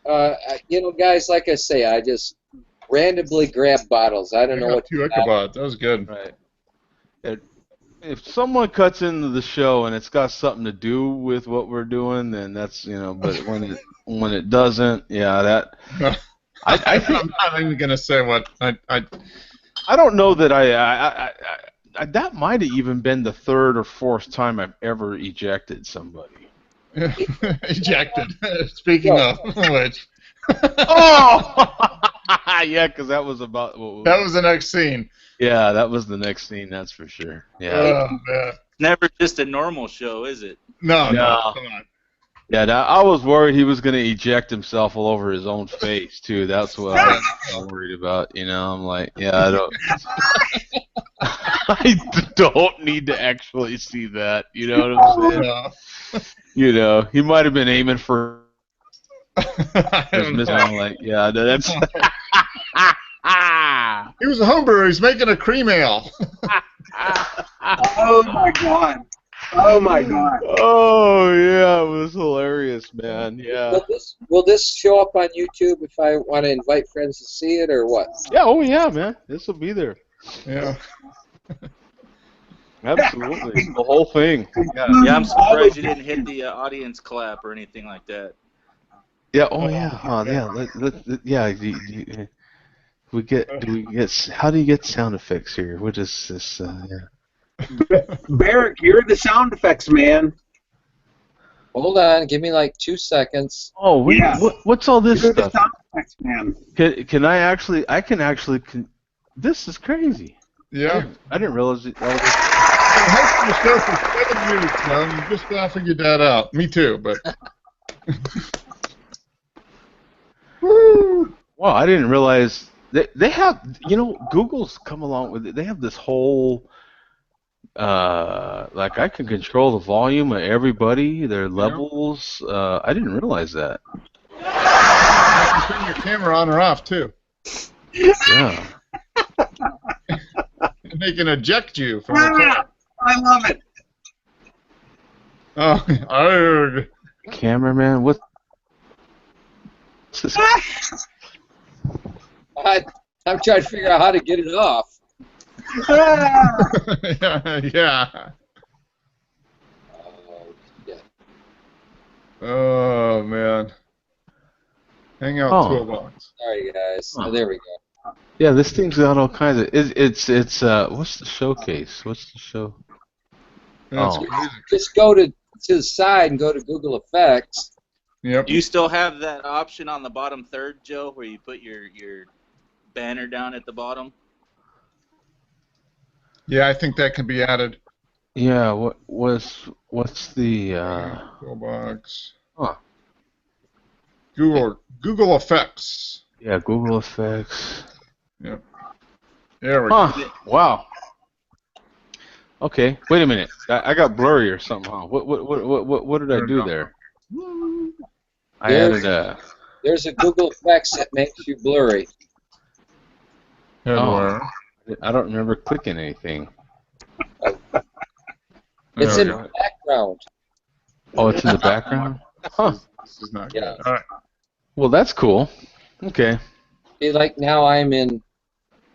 S5: Guys, like I say, I just randomly grab bottles. I don't know what.
S6: 2 Ichabod. That was good.
S1: right. If someone cuts into the show and it's got something to do with what we're doing, then that's But when it doesn't, yeah, that. I think
S6: I'm not even gonna say what
S1: I don't know that I that might have even been the third or fourth time I've ever ejected somebody.
S6: ejected. Speaking of which,
S1: Oh, yeah, because that was about
S6: that was the next scene.
S1: Yeah, that was the next scene. That's for sure. Yeah.
S6: Oh man.
S3: Never just a normal show, is it?
S6: No,
S1: No.
S6: come on.
S1: Yeah, I was worried he was going to eject himself all over his own face too. That's what I was worried about. I'm like, yeah, I don't need to actually see that. You know what I'm saying?
S6: No.
S1: He might have been aiming for.
S6: I don't know.
S1: I'm like, yeah, that's.
S6: He was a homebrewer. He's making a cream ale.
S4: Oh my God. Oh my God.
S1: Oh yeah, it was hilarious, man. Yeah.
S5: Will this show up on YouTube if I want to invite friends to see it, or what?
S1: Yeah. Oh yeah, man. This will be there.
S6: Yeah.
S1: Absolutely. The whole thing. Yeah.
S3: Yeah, I'm surprised you didn't hit the audience clap or anything like that.
S1: Yeah. Oh yeah. Oh yeah. Yeah. We get. Do we get? How do you get sound effects here? What is this? Yeah.
S4: Barak, you're the sound effects man.
S5: Hold on, give me like 2 seconds.
S1: Oh,
S4: Yeah.
S1: what's all this
S4: You're the
S1: stuff?
S4: sound effects man.
S1: Can I actually? I can actually. This is crazy.
S6: Yeah.
S1: I didn't realize it. All this.
S6: I've hosted the show for 7 years now, and you just now figured that out. Me too, but. Woo!
S1: Wow, I didn't realize they have. Google's come along with it. They have this whole. Like I can control the volume of everybody, their levels. I didn't realize that.
S6: You can turn your camera on or off too.
S1: Yeah.
S6: And they can eject you from the camera.
S4: I love it.
S6: Oh, arg.
S1: Cameraman, what's this?
S5: I'm trying to figure out how to get it off.
S6: Yeah. Oh man. Hangout toolbox.
S5: Sorry, guys.
S1: Huh.
S5: Oh, there we go.
S1: Yeah, this thing's got all kinds of. It's what's the showcase? What's the show?
S6: That's
S1: Oh.
S6: crazy.
S5: Just go to the side and go to Google Effects.
S6: Yep.
S3: Do you still have that option on the bottom third, Joe, where you put your banner down at the bottom?
S6: Yeah, I think that can be added.
S1: Yeah. What's the?
S6: Toolbox.
S1: Huh.
S6: Google Effects.
S1: Yeah, Google Effects.
S6: Yep. There we go.
S1: Huh. Wow. Okay. Wait a minute. I got blurry or something. Huh? What did I do there? I added a.
S5: There's a Google Effects that makes you blurry.
S6: Headwear.
S1: I don't remember clicking anything.
S5: It's
S6: There
S5: in
S6: we go.
S5: the background.
S1: Oh, it's in the background? Huh.
S6: This is not
S5: Yeah.
S6: good. All right.
S1: Well, that's cool. Okay.
S5: See, like now I'm in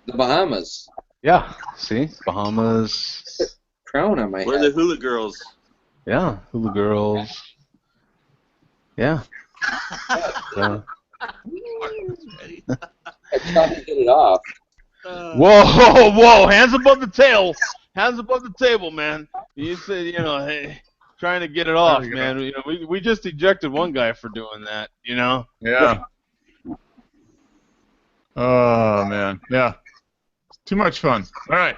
S5: the Bahamas.
S1: Yeah. See? Bahamas.
S5: Crown on my
S3: Where are
S5: head.
S3: the hula girls?
S1: Yeah. Hula girls. Yeah.
S5: I'm trying to get it off.
S1: Whoa. Hands above the tail. Hands above the table, man. You said, hey, trying to get it off,
S6: we go.
S1: man. We just ejected one guy for doing that,
S6: Yeah. Oh man. Yeah. Too much fun. All right.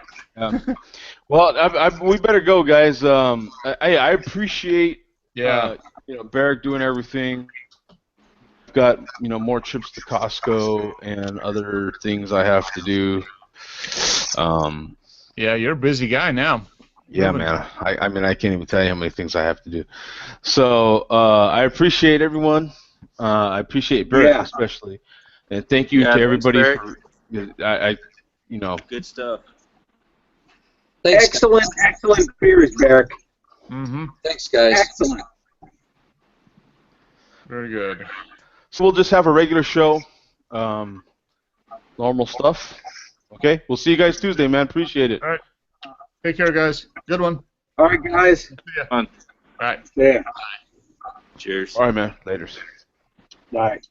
S1: Well, we better go, guys. I appreciate
S6: Yeah.
S1: Barak doing everything. I've got more trips to Costco and other things I have to do.
S6: Yeah, you're a busy guy now.
S1: Yeah, man. I mean, I can't even tell you how many things I have to do. So I appreciate everyone. I appreciate Barak especially, and thank you to
S3: thanks,
S1: everybody
S3: Barak.
S1: for
S3: Good stuff.
S5: Thanks,
S4: Excellent beers, Barak.
S6: Mm-hmm.
S5: Thanks, guys.
S4: Excellent.
S6: Very good.
S1: So we'll just have a regular show, normal stuff. Okay, we'll see you guys Tuesday, man. Appreciate it.
S6: All right. Take care, guys. Good one.
S4: All right, guys.
S6: See ya.
S3: Fun.
S6: All right.
S4: Yeah.
S3: Cheers.
S1: All right, man. Laters.
S4: All right.